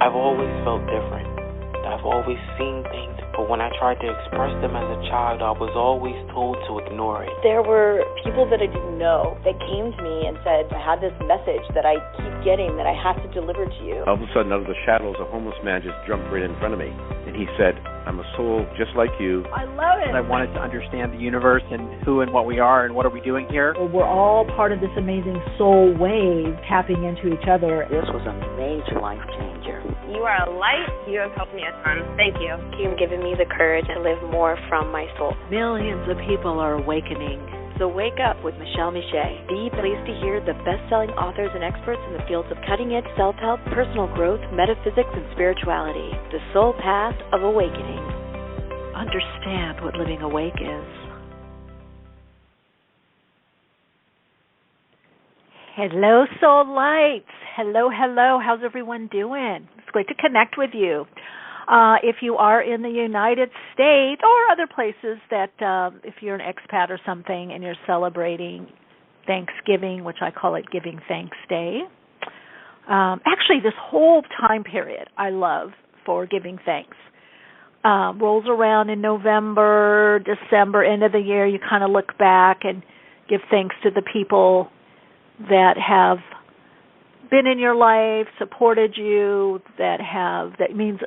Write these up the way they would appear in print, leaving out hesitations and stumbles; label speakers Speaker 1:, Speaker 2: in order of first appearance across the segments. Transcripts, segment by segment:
Speaker 1: I've always felt different. I've always seen things, but when I tried to express them as a child, I was always told to ignore it.
Speaker 2: There were people that I didn't know that came to me and said, I had this message that I keep getting that I have to deliver to you.
Speaker 3: All of a sudden, out of the shadows, a homeless man just jumped right in front of me. And he said, I'm a soul just like you.
Speaker 4: I love it. I wanted to understand the universe and who and what we are and what are we doing here.
Speaker 5: Well, we're all part of this amazing soul wave tapping into each other.
Speaker 6: This was a major life changer.
Speaker 7: You are a light. You have helped me a ton. Thank you.
Speaker 2: You've given me the courage to live more from my soul.
Speaker 8: Millions of people are awakening. So wake up with Michele Meiche. Be pleased to hear the best-selling authors and experts in the fields of cutting-edge self-help, personal growth, metaphysics, and spirituality. The soul path of awakening. Understand what living awake is.
Speaker 9: Hello, Soul Lights. Hello, hello. How's everyone doing? It's great to connect with you. If you are in the United States or other places that if you're an expat or something and you're celebrating Thanksgiving, which I call it Giving Thanks Day. Actually, this whole time period I love for giving thanks. Rolls around in November, December, end of the year, you kind of look back and give thanks to the people that have been in your life, supported you, that mean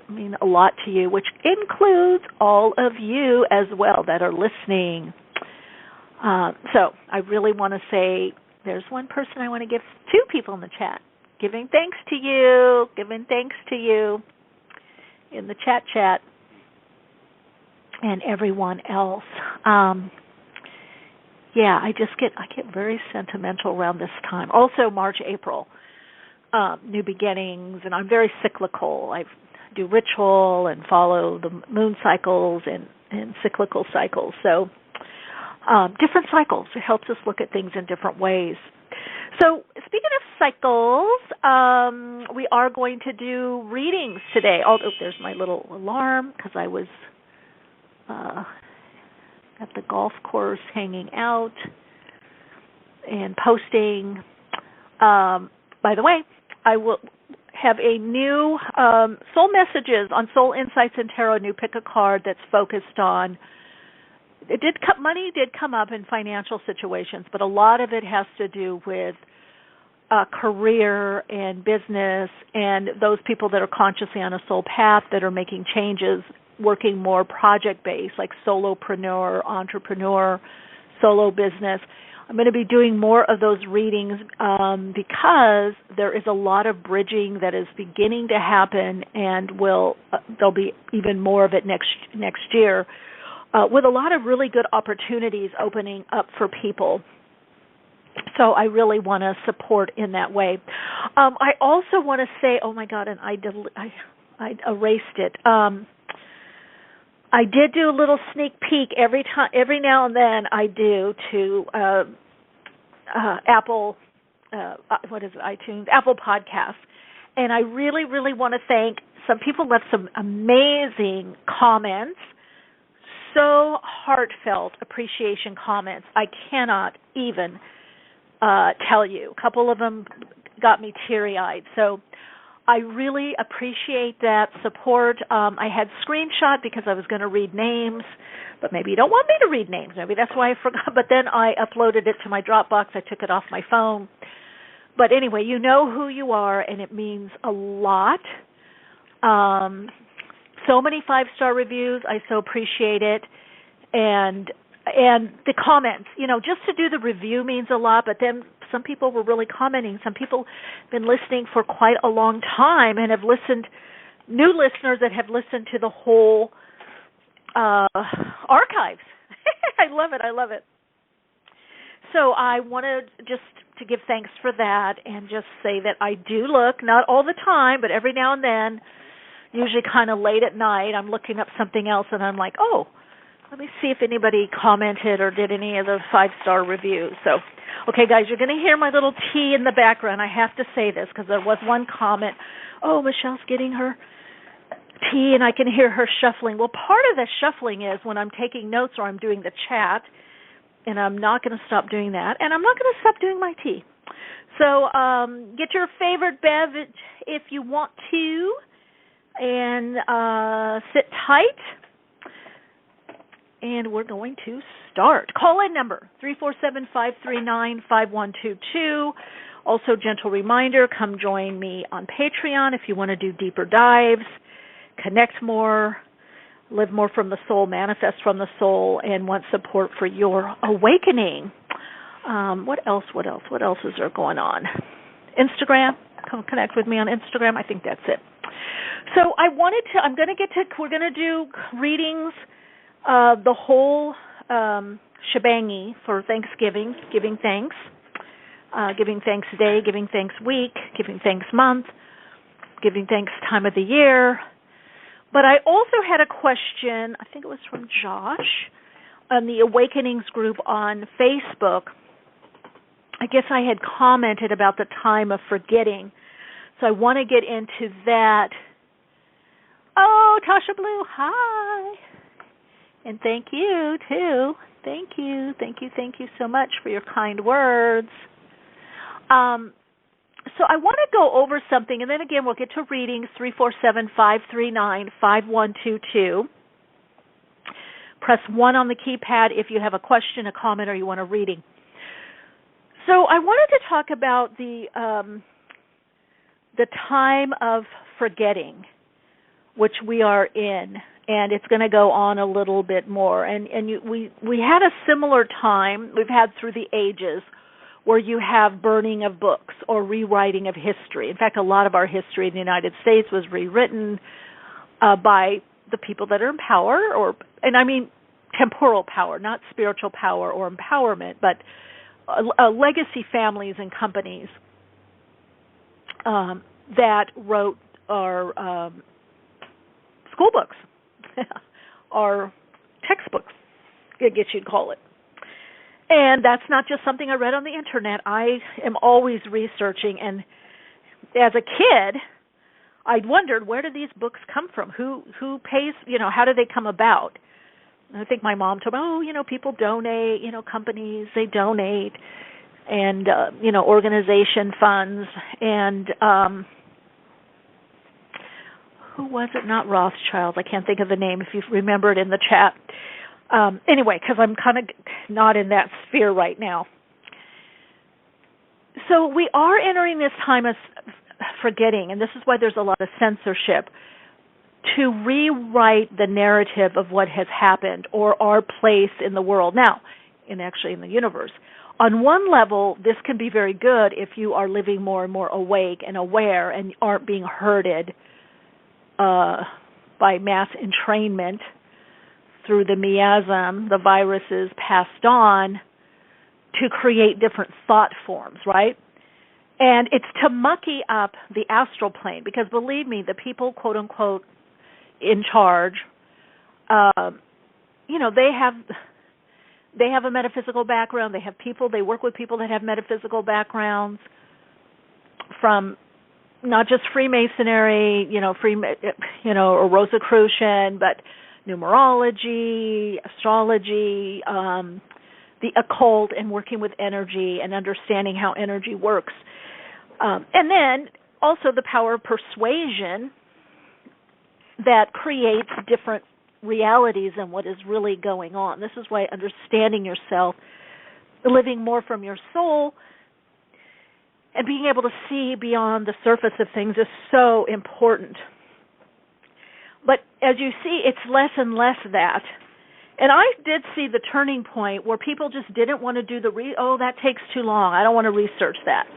Speaker 9: a lot to you, which includes all of you as well that are listening. So I really want to say there's one person I want to give, two people in the chat, giving thanks to you in the chat, and everyone else. I get very sentimental around this time. Also March, April, new beginnings, and I'm very cyclical. I do ritual and follow the moon cycles and cyclical cycles. So different cycles. It helps us look at things in different ways. So speaking of cycles, we are going to do readings today. Although there's my little alarm because I was at the golf course hanging out and posting. By the way, I will have a new Soul Messages on Soul Insights and Tarot, new pick a card that's focused on, money did come up in financial situations, but a lot of it has to do with career and business and those people that are consciously on a soul path that are making changes, working more project-based, like solopreneur, entrepreneur, solo business. I'm going to be doing more of those readings because there is a lot of bridging that is beginning to happen, and there'll be even more of it next year, with a lot of really good opportunities opening up for people. So I really want to support in that way. I also want to say, oh my God, and I erased it. I did do a little sneak peek every now and then I do to Apple, iTunes, Apple Podcasts. And I really, really want to thank some people left some amazing comments, so heartfelt appreciation comments. I cannot even tell you. A couple of them got me teary-eyed. So I really appreciate that support. I had screenshot because I was going to read names, but maybe you don't want me to read names. Maybe that's why I forgot. But then I uploaded it to my Dropbox. I took it off my phone. But anyway, you know who you are, and it means a lot. So many 5-star reviews. I so appreciate it. And the comments, just to do the review means a lot, but then some people were really commenting. Some people have been listening for quite a long time and have listened, new listeners that have listened to the whole archives. I love it. So I wanted just to give thanks for that and just say that I do look, not all the time, but every now and then, usually kind of late at night, I'm looking up something else and I'm like, oh, let me see if anybody commented or did any of the 5-star reviews. So, okay, guys, you're going to hear my little tea in the background. I have to say this because there was one comment, oh, Michelle's getting her tea and I can hear her shuffling. Well, part of the shuffling is when I'm taking notes or I'm doing the chat, and I'm not going to stop doing that, and I'm not going to stop doing my tea. So get your favorite beverage if you want to. and sit tight. And we're going to start. Call-in number, 347-539-5122. Also, gentle reminder, come join me on Patreon if you want to do deeper dives, connect more, live more from the soul, manifest from the soul, and want support for your awakening. What else is there going on? Instagram, come connect with me on Instagram. I think that's it. So we're going to do readings, the whole shebangy for Thanksgiving, giving thanks day, giving thanks week, giving thanks month, giving thanks time of the year. But I also had a question, I think it was from Josh, on the Awakenings group on Facebook. I guess I had commented about the time of forgetting. So I want to get into that. Oh, Tasha Blue, hi. And thank you, too. Thank you so much for your kind words. So I want to go over something, and then again we'll get to readings, 347-539-5122. Press 1 on the keypad if you have a question, a comment, or you want a reading. So I wanted to talk about the time of forgetting, which we are in, and it's going to go on a little bit more. We had a similar time we've had through the ages, where you have burning of books or rewriting of history. In fact, a lot of our history in the United States was rewritten by the people that are in power, and I mean temporal power, not spiritual power or empowerment, but legacy families and companies that wrote our school books, our textbooks, I guess you'd call it. And that's not just something I read on the internet. I am always researching, and as a kid, I wondered, where do these books come from? Who pays, how do they come about? And I think my mom told me, people donate, companies, they donate, and, organization funds, and who was it? Not Rothschild. I can't think of the name if you remember it in the chat. Anyway, because I'm kind of not in that sphere right now. So we are entering this time of forgetting, and this is why there's a lot of censorship, to rewrite the narrative of what has happened or our place in the world now, and actually in the universe. On one level, this can be very good if you are living more and more awake and aware and aren't being herded by mass entrainment through the miasm, the viruses passed on to create different thought forms, right? And it's to mucky up the astral plane, because believe me, the people, quote unquote, in charge, they have a metaphysical background. They work with people that have metaphysical backgrounds, from not just Freemasonry, or Rosicrucian, but numerology, astrology, the occult, and working with energy and understanding how energy works. And then also the power of persuasion that creates different realities than what is really going on. This is why understanding yourself, living more from your soul, and being able to see beyond the surface of things is so important. But as you see, it's less and less that. And I did see the turning point where people just didn't want to do that takes too long. I don't want to research that.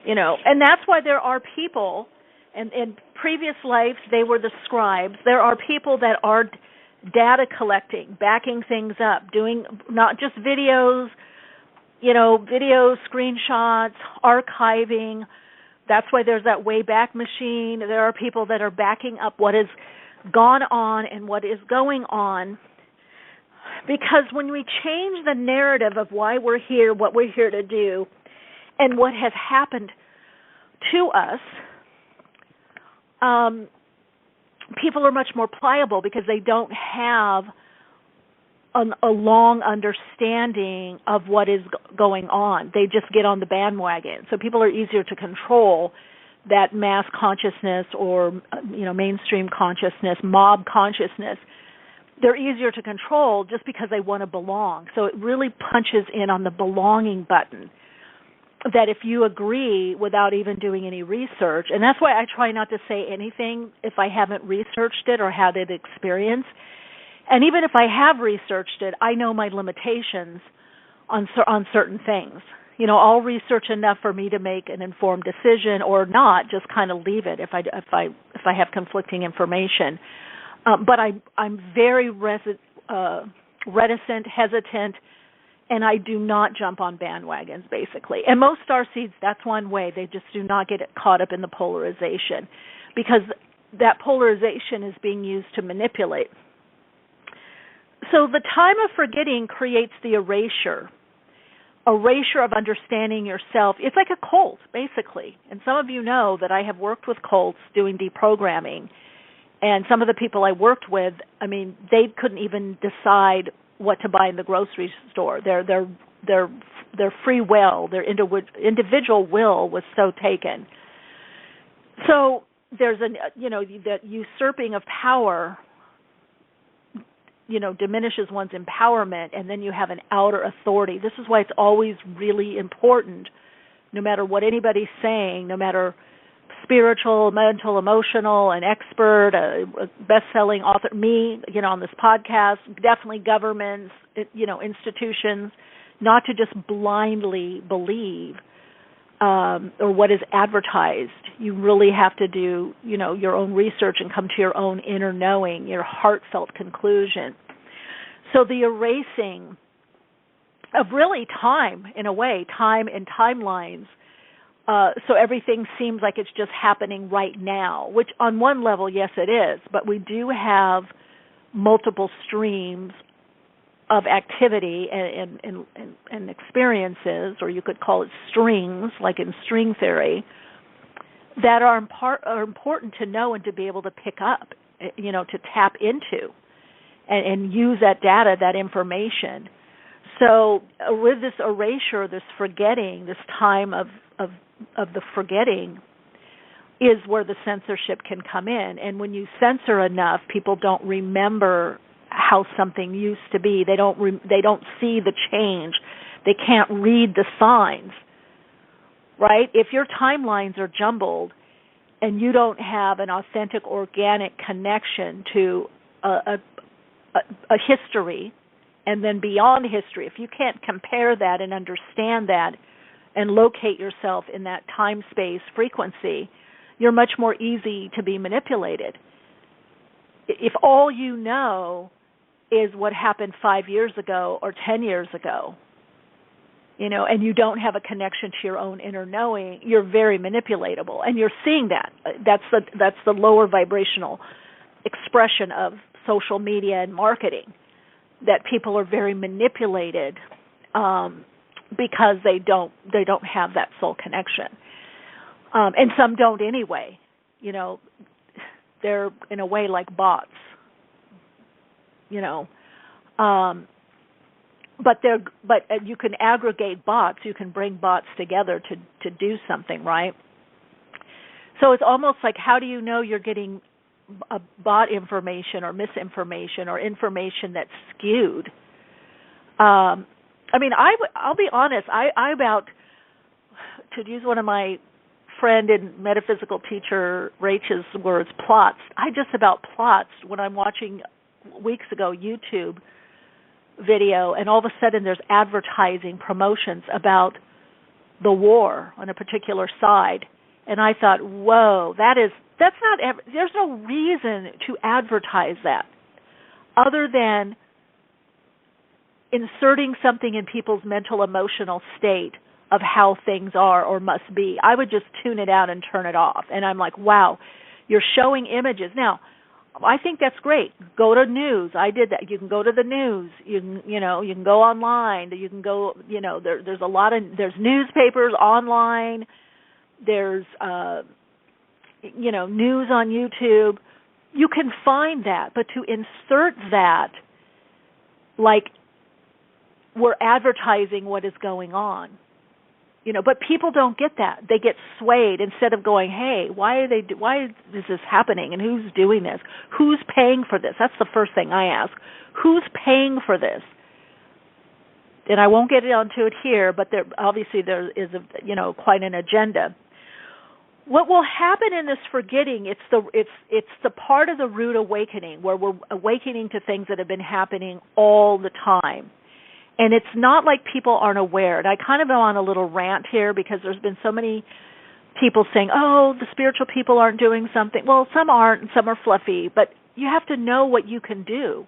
Speaker 9: And that's why there are people, and in previous lives they were the scribes. There are people that are data collecting, backing things up, doing not just videos, videos, screenshots, archiving. That's why there's that Wayback Machine. There are people that are backing up what has gone on and what is going on. Because when we change the narrative of why we're here, what we're here to do, and what has happened to us, people are much more pliable because they don't have a long understanding of what is going on. They just get on the bandwagon. So people are easier to control that mass consciousness or, mainstream consciousness, mob consciousness, they're easier to control just because they want to belong. So it really punches in on the belonging button, that if you agree without even doing any research, and that's why I try not to say anything if I haven't researched it or had an experience. And even if I have researched it, I know my limitations on certain things. I'll research enough for me to make an informed decision, or not, just kind of leave it if I have conflicting information. But I'm very reticent, hesitant, and I do not jump on bandwagons, basically. And most starseeds, that's one way. They just do not get caught up in the polarization, because that polarization is being used to manipulate. So the time of forgetting creates the erasure of understanding yourself. It's like a cult, basically. And some of you know that I have worked with cults doing deprogramming. And some of the people I worked with, they couldn't even decide what to buy in the grocery store. Their free will, their individual will was so taken. So there's that usurping of power, diminishes one's empowerment, and then you have an outer authority. This is why it's always really important, no matter what anybody's saying, no matter spiritual, mental, emotional, an expert, a best-selling author, me, on this podcast, definitely governments, institutions, not to just blindly believe or what is advertised. You really have to do, your own research and come to your own inner knowing, your heartfelt conclusion. So the erasing of really time, in a way, time and timelines, so everything seems like it's just happening right now, which on one level, yes, it is, but we do have multiple streams of activity and experiences, or you could call it strings, like in string theory, that are important to know and to be able to pick up, to tap into and use that data, that information. So with this erasure, this forgetting, this time of the forgetting, is where the censorship can come in. And when you censor enough, people don't remember how something used to be. They don't see the change. They can't read the signs, right? If your timelines are jumbled and you don't have an authentic, organic connection to a history, and then beyond history, if you can't compare that and understand that and locate yourself in that time-space frequency, you're much more easy to be manipulated. If all you know is what happened 5 years ago or 10 years ago, and you don't have a connection to your own inner knowing, you're very manipulatable. And you're seeing that. That's the lower vibrational expression of social media and marketing, that people are very manipulated because they don't have that soul connection, and some don't anyway. They're in a way like bots. But you can aggregate bots. You can bring bots together to do something, right? So it's almost like, how do you know you're getting a bot information or misinformation or information that's skewed? I'll be honest. I about, to use one of my friend and metaphysical teacher Rachel's words, plots. I just about plots when I'm watching weeks ago YouTube video, and all of a sudden there's advertising promotions about the war on a particular side, and I thought, whoa, that's not. There's no reason to advertise that, other than inserting something in people's mental, emotional state of how things are or must be. I would just tune it out and turn it off. And I'm like, wow, you're showing images. Now, I think that's great. Go to news. I did that. You can go to the news. You can go online. You can go, there's a lot of, there's newspapers online. There's, news on YouTube. You can find that. But to insert that, like we're advertising what is going on, But people don't get that. They get swayed instead of going, hey, why is this happening and who's doing this? Who's paying for this? That's the first thing I ask. Who's paying for this? And I won't get onto it here, but there is quite an agenda. What will happen in this forgetting? It's the part of the root awakening where we're awakening to things that have been happening all the time. And it's not like people aren't aware. And I kind of am on a little rant here because there's been so many people saying, oh, the spiritual people aren't doing something. Well, some aren't and some are fluffy, but you have to know what you can do.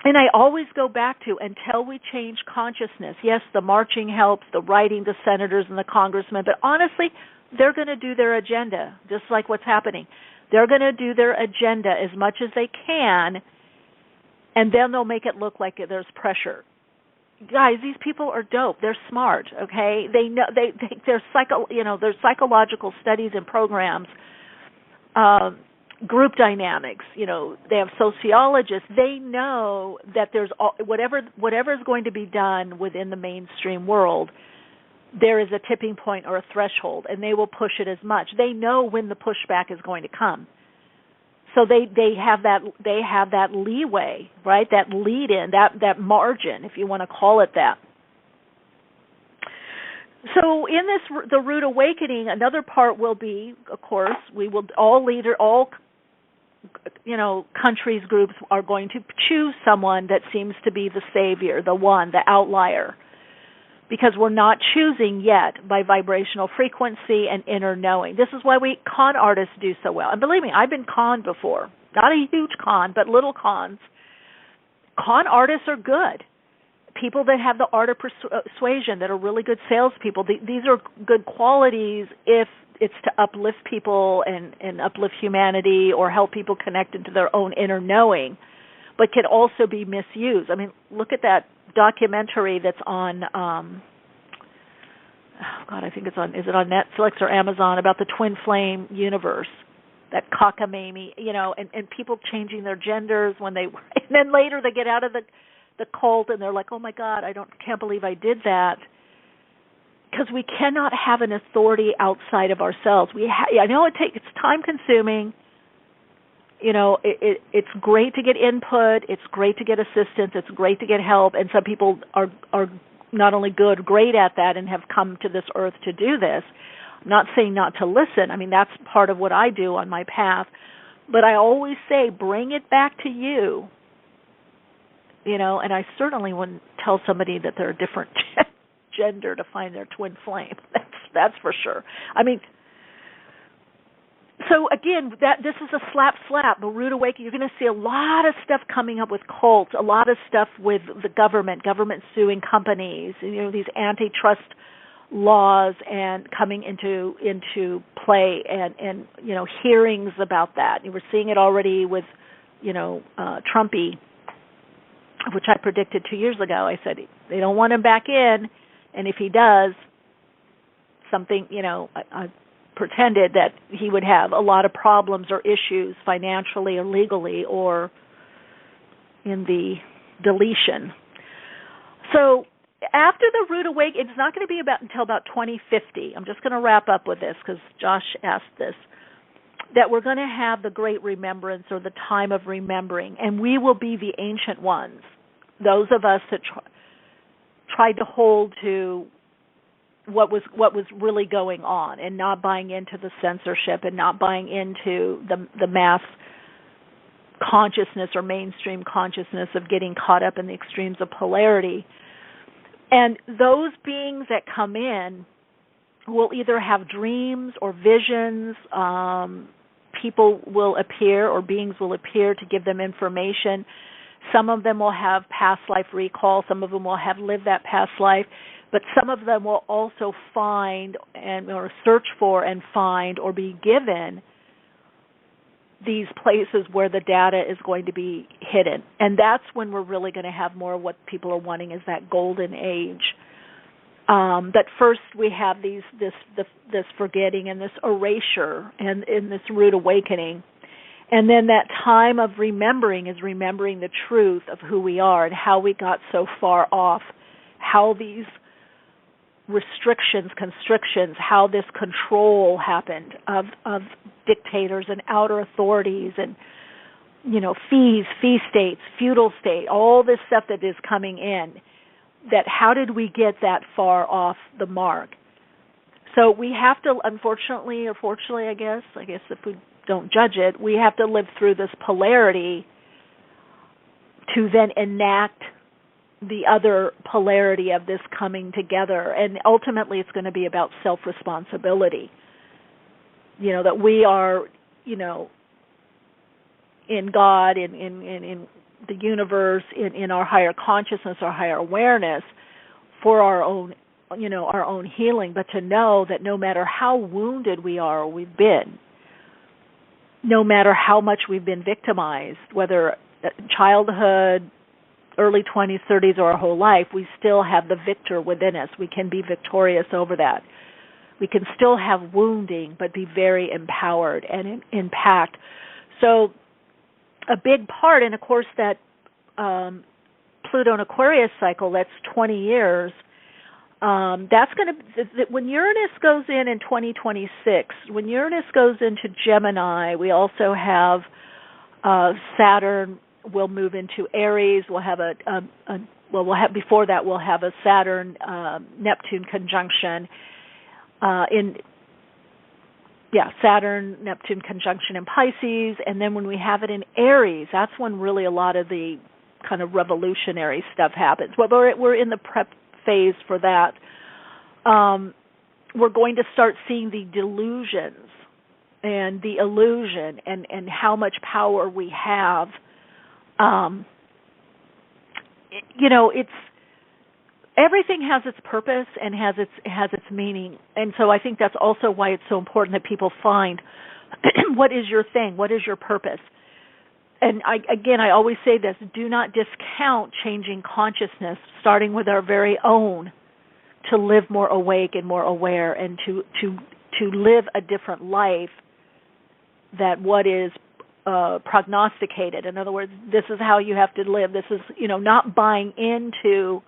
Speaker 9: And I always go back to, until we change consciousness, yes, the marching helps, the writing, the senators and the congressmen, but honestly, they're going to do their agenda, just like what's happening. They're going to do their agenda as much as they can, and then they'll make it look like there's pressure. Guys, these people are dope. They're smart, okay? They know there's psychological studies and programs, group dynamics. They have sociologists. They know that there's whatever is going to be done within the mainstream world, there is a tipping point or a threshold, and they will push it as much. They know when the pushback is going to come. So they have that leeway, right? That lead in, that margin, if you want to call it that. So in the root awakening, another part will be, of course, all countries, groups are going to choose someone that seems to be the savior, the one, the outlier, because we're not choosing yet by vibrational frequency and inner knowing. This is why con artists do so well. And believe me, I've been conned before. Not a huge con, but little cons. Con artists are good. People that have the art of persuasion, that are really good salespeople, these are good qualities if it's to uplift people and uplift humanity or help people connect into their own inner knowing, but can also be misused. I mean, look at that documentary that's on, I think is it on Netflix or Amazon, about the twin flame universe, that cockamamie, and people changing their genders and then later they get out of the cult and they're like, oh my God, can't believe I did that. Because we cannot have an authority outside of ourselves. I know it's time consuming. It's great to get input. It's great to get assistance. It's great to get help. And some people are not only great at that and have come to this earth to do this. I'm not saying not to listen. I mean, that's part of what I do on my path. But I always say, bring it back to you. And I certainly wouldn't tell somebody that they're a different gender to find their twin flame. That's for sure. I mean, so again, this is a slap. The root awakening. You're going to see a lot of stuff coming up with cults, a lot of stuff with the government suing companies, these antitrust laws and coming into play, and hearings about that. You were seeing it already with Trumpy, which I predicted 2 years ago. I said they don't want him back in. And if he does, something, I pretended that he would have a lot of problems or issues financially or legally or in the deletion. So after the root awakening, it's not going to be until about 2050. I'm just going to wrap up with this because Josh asked this, that we're going to have the great remembrance or the time of remembering, and we will be the ancient ones, those of us that tried to hold to what was really going on and not buying into the censorship and not buying into the mass consciousness or mainstream consciousness of getting caught up in the extremes of polarity. And those beings that come in will either have dreams or visions. People will appear or beings will appear to give them information. Some of them will have past life recall. Some of them will have lived that past life. But some of them will also find or search for and find or be given these places where the data is going to be hidden. And that's when we're really going to have more of what people are wanting, is that golden age. But first we have this forgetting and this erasure and in this root awakening. And then that time of remembering is remembering the truth of who we are and how we got so far off, how these restrictions, constrictions, how this control happened of dictators and outer authorities and, fee states, feudal state, all this stuff that is coming in, that how did we get that far off the mark? So we have to, unfortunately or fortunately, I guess if we don't judge it, we have to live through this polarity to then enact the other polarity of this coming together. And ultimately it's going to be about self-responsibility. That we are, in God, in the universe, in our higher consciousness, our higher awareness, for our own healing, but to know that no matter how wounded we are or we've been, no matter how much we've been victimized, whether childhood, early 20s, 30s, or our whole life, we still have the victor within us. We can be victorious over that. We can still have wounding, but be very empowered and impact. So a big part, and of course that Pluto and Aquarius cycle, that's 20 years, that's going to, when Uranus goes in 2026, when Uranus goes into Gemini, we also have Saturn will move into Aries. We'll have before that we'll have a Saturn Neptune conjunction Saturn Neptune conjunction in Pisces, and then when we have it in Aries, that's when really a lot of the kind of revolutionary stuff happens. Well, we're in the prep phase for that. We're going to start seeing the delusions and the illusion and how much power we have. It's everything has its purpose and has its meaning, and so I think that's also why it's so important that people find what is your thing, what is your purpose. And I always say this: do not discount changing consciousness, starting with our very own, to live more awake and more aware, and to live a different life that what is prognosticated. In other words, this is how you have to live. This is, not buying into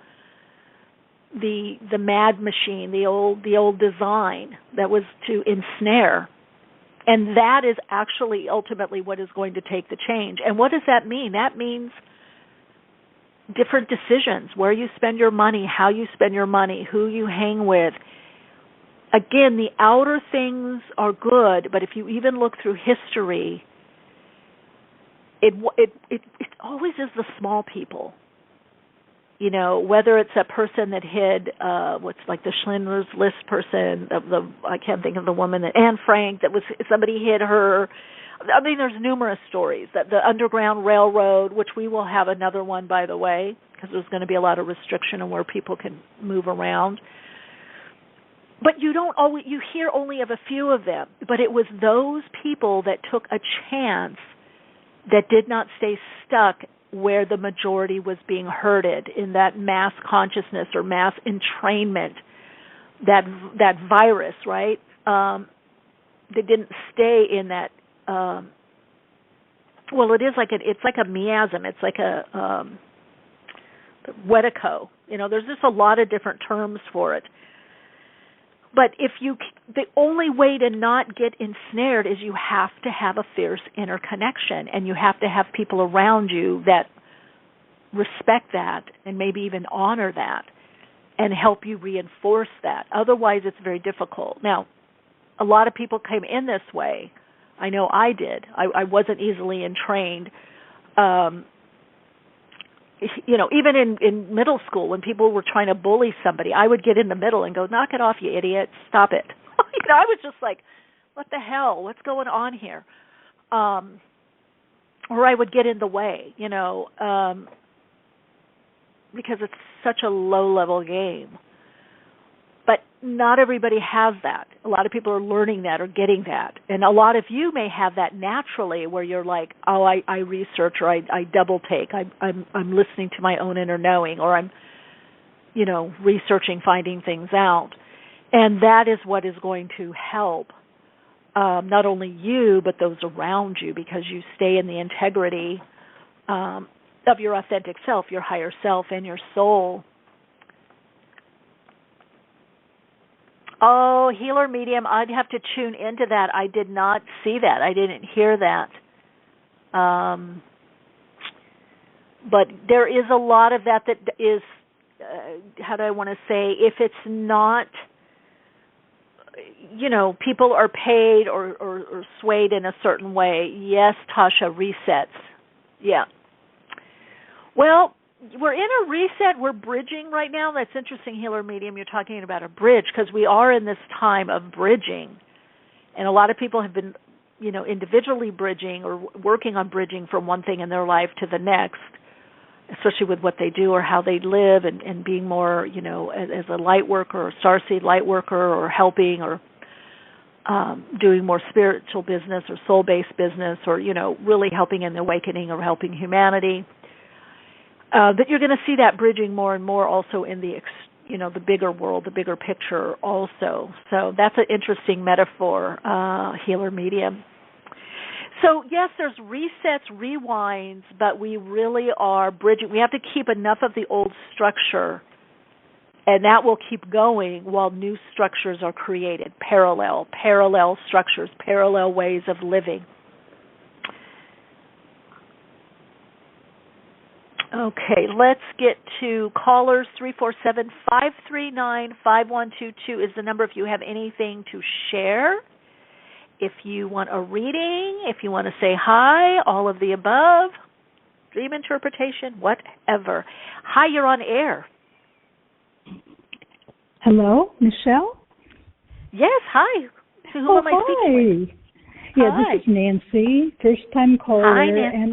Speaker 9: the mad machine, the old design that was to ensnare. And that is actually ultimately what is going to take the change. And what does that mean? That means different decisions, where you spend your money, how you spend your money, who you hang with. Again, the outer things are good, but if you even look through history, it always is the small people. Whether it's a person that hid, what's like the Schindler's List person, I can't think of the woman, Anne Frank, that was somebody hid her. I mean, there's numerous stories. That the Underground Railroad, which we will have another one, by the way, because there's going to be a lot of restriction on where people can move around. But you hear only of a few of them. But it was those people that took a chance, that did not stay stuck where the majority was being herded in that mass consciousness or mass entrainment, that virus, right? They didn't stay in that. It's like a miasm. It's like a wetico. There's just a lot of different terms for it. But the only way to not get ensnared is you have to have a fierce inner connection, and you have to have people around you that respect that and maybe even honor that and help you reinforce that. Otherwise, it's very difficult. Now, a lot of people came in this way. I know I did. I wasn't easily entrained. Even in middle school, when people were trying to bully somebody, I would get in the middle and go, "Knock it off, you idiot. Stop it." I was just like, what the hell? What's going on here? Or I would get in the way, because it's such a low-level game. But not everybody has that. A lot of people are learning that or getting that. And a lot of you may have that naturally, where you're like, oh, I research, or I double take. I'm listening to my own inner knowing, or I'm, researching, finding things out. And that is what is going to help not only you, but those around you, because you stay in the integrity of your authentic self, your higher self, and your soul. Oh, healer medium. I'd have to tune into that. I did not see that. I didn't hear that. But there is a lot of that is, how do I want to say, if it's not, people are paid or swayed in a certain way. Yes, Tasha, resets. Yeah. Well, we're in a reset. We're bridging right now. That's interesting, healer medium. You're talking about a bridge because we are in this time of bridging. And a lot of people have been, individually bridging or working on bridging from one thing in their life to the next, especially with what they do or how they live and being more, as a light worker or starseed light worker or helping or doing more spiritual business or soul-based business or, really helping in the awakening or helping humanity. But you're going to see that bridging more and more also in the, the bigger world, the bigger picture also. So that's an interesting metaphor, healer medium. So, yes, there's resets, rewinds, but we really are bridging. We have to keep enough of the old structure, and that will keep going while new structures are created, parallel structures, parallel ways of living. Okay, let's get to callers. 347-539-5122 is the number if you have anything to share. If you want a reading, if you want to say hi, all of the above, dream interpretation, whatever. Hi, you're on air.
Speaker 10: Hello, Michele?
Speaker 9: Yes, hi. To whom am I speaking with?
Speaker 10: Yeah,
Speaker 9: hi.
Speaker 10: This is Nancy, first-time caller.
Speaker 9: Hi, Nancy.
Speaker 10: And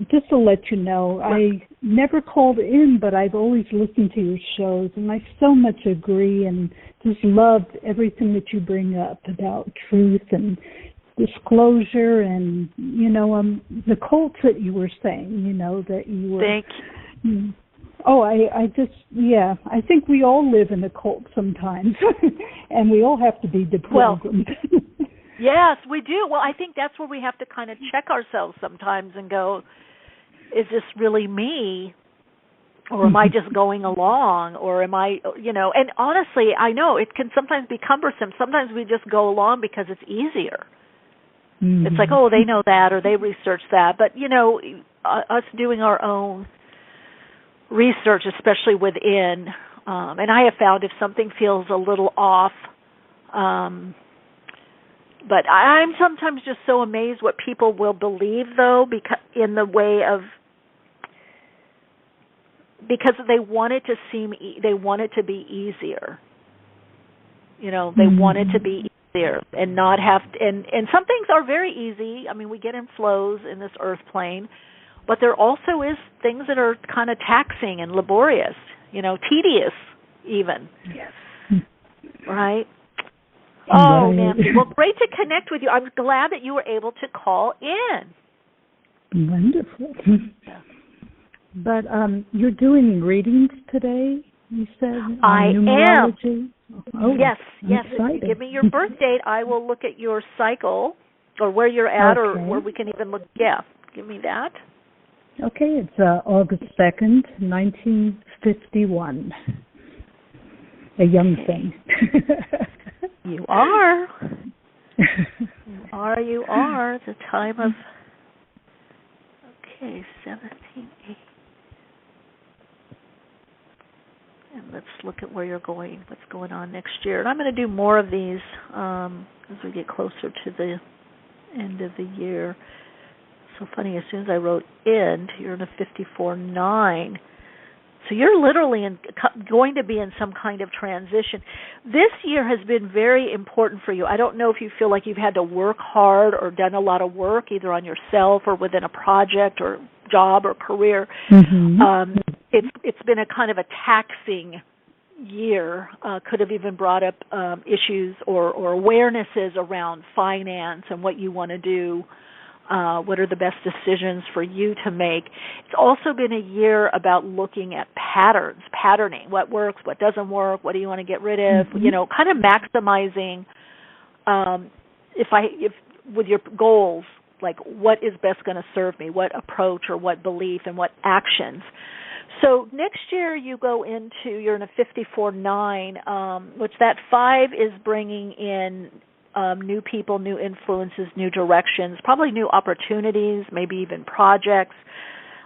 Speaker 10: just to let you know, I never called in, but I've always listened to your shows, and I so much agree and just loved everything that you bring up about truth and disclosure and, the cults that you were saying, that you were...
Speaker 9: Thank you.
Speaker 10: I think we all live in a cult sometimes, and we all have to be deprogrammed.
Speaker 9: Yes, we do. Well, I think that's where we have to kind of check ourselves sometimes and go, is this really me? Or am I just going along? Or am I, and honestly, I know it can sometimes be cumbersome. Sometimes we just go along because it's easier. Mm-hmm. It's like, oh, they know that or they researched that. But, us doing our own research, especially within, and I have found if something feels a little off, but I'm sometimes just so amazed what people will believe, though, because they want it to they want it to be easier. They want it to be easier and not have, and some things are very easy. I mean, we get in flows in this earth plane, but there also is things that are kind of taxing and laborious, tedious even.
Speaker 10: Yes.
Speaker 9: Right? Oh, Nancy. Well, great to connect with you. I'm glad that you were able to call in.
Speaker 10: Wonderful. But you're doing readings today, you said?
Speaker 9: I
Speaker 10: Numerology?
Speaker 9: am. Yes.
Speaker 10: Excited.
Speaker 9: Give me your birth date. I will look at your cycle or where you're at or where we can even look. Yeah, give me that.
Speaker 10: Okay, it's August 2nd, 1951. A young thing.
Speaker 9: You are. You are. The time of, 1780. And let's look at where you're going, what's going on next year. And I'm going to do more of these as we get closer to the end of the year. So funny, as soon as I wrote end, you're in a 54-9. So you're literally going to be in some kind of transition. This year has been very important for you. I don't know if you feel like you've had to work hard or done a lot of work either on yourself or within a project or job or career. Mm-hmm. It's been a kind of a taxing year. Could have even brought up issues or awarenesses around finance and what you want to do. What are the best decisions for you to make? It's also been a year about looking at patterning, what works, what doesn't work, what do you want to get rid of, kind of maximizing if with your goals, like what is best going to serve me, what approach or what belief and what actions. So next year you go into, you're in a 54-9, which that 5 is bringing in new people, new influences, new directions, probably new opportunities, maybe even projects.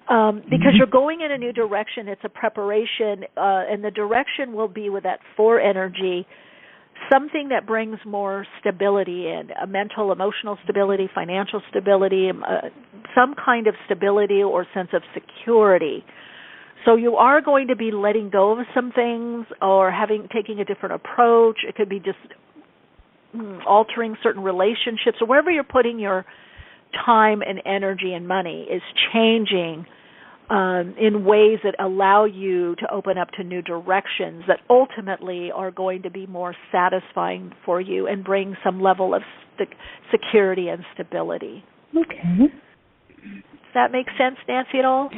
Speaker 9: Because you're going in a new direction, it's a preparation, and the direction will be with that 4 energy, something that brings more stability in, a mental, emotional stability, financial stability, some kind of stability or sense of security. So you are going to be letting go of some things or taking a different approach. It could be just altering certain relationships, or wherever you're putting your time and energy and money is changing in ways that allow you to open up to new directions that ultimately are going to be more satisfying for you and bring some level of security and stability.
Speaker 10: Okay.
Speaker 9: Does that make sense, Nancy, at all?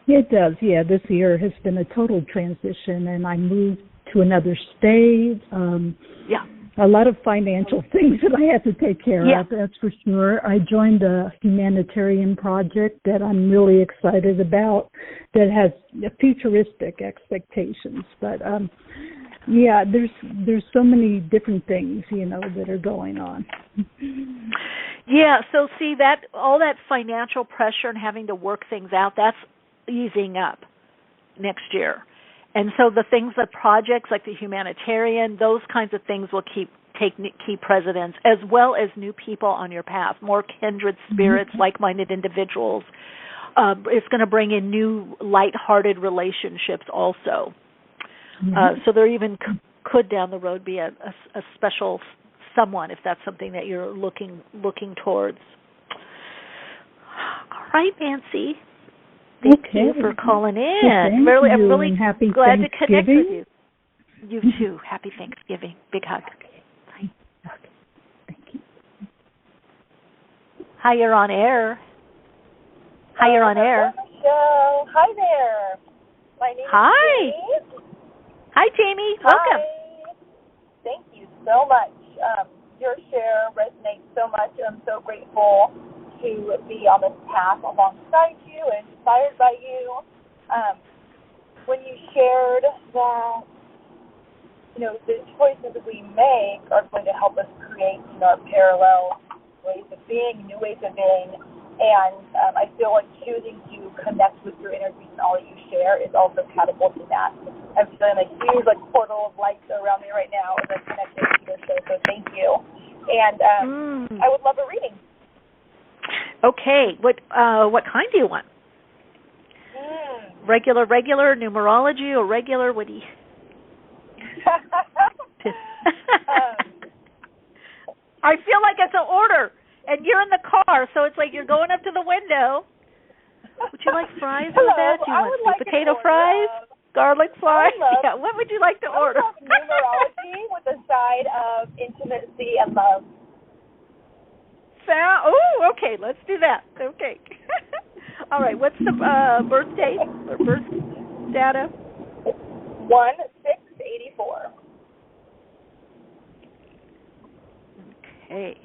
Speaker 10: It does, yeah. This year has been a total transition, and I moved to another state.
Speaker 9: Yeah.
Speaker 10: A lot of financial things that I had to take care of, that's for sure. I joined a humanitarian project that I'm really excited about that has futuristic expectations. But, there's so many different things, that are going on.
Speaker 9: Yeah, so see, that all that financial pressure and having to work things out, that's easing up next year. And so the things, the projects like the humanitarian, those kinds of things will keep precedence, as well as new people on your path, more kindred spirits, like-minded individuals. It's going to bring in new light-hearted relationships also. So there even could down the road be a special someone, if that's something that you're looking towards. All right, Nancy. Thank you for calling in.
Speaker 10: Well,
Speaker 9: I'm really
Speaker 10: happy
Speaker 9: glad to connect with you. You too. Happy Thanksgiving. Big hug.
Speaker 10: Bye. Okay. Thank you.
Speaker 9: Hi, you're on air. Hi, you're on air.
Speaker 11: Michelle. Hi there. My name is Jamie.
Speaker 9: Hi, Jamie. Welcome.
Speaker 11: Hi. Thank you so much. Your share resonates so much, and I'm so grateful to be on this path alongside you and inspired by you. When you shared that, the choices that we make are going to help us create, our parallel ways of being, new ways of being, and I feel like choosing to connect with your energies and all that you share is also catapulting that. I'm feeling a huge portal of light around me right now as I'm connected to your show, so thank you. And I would love a reading.
Speaker 9: Okay. What kind do you want? Regular, numerology, or regular? What do you? I feel like it's an order, and you're in the car, so it's like you're going up to the window. Would you like fries in the bed? Do you want sweet potato fries, garlic fries? Yeah. What would you like to order?
Speaker 11: Numerology with a side of intimacy and love.
Speaker 9: Oh, okay. Let's do that. Okay. All right. What's the birth date or birth data?
Speaker 11: 1/6/84.
Speaker 9: Okay.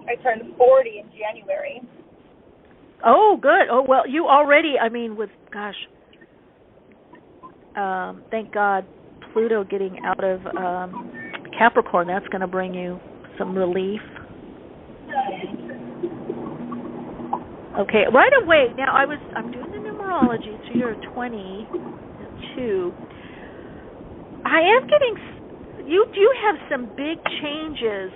Speaker 11: I turned 40 in January.
Speaker 9: Oh, good. Oh, well, you already, thank God, Pluto getting out of Capricorn, that's going to bring you some relief. Okay, right away. Now, I'm doing the numerology, so you're 22. I am getting, you do have some big changes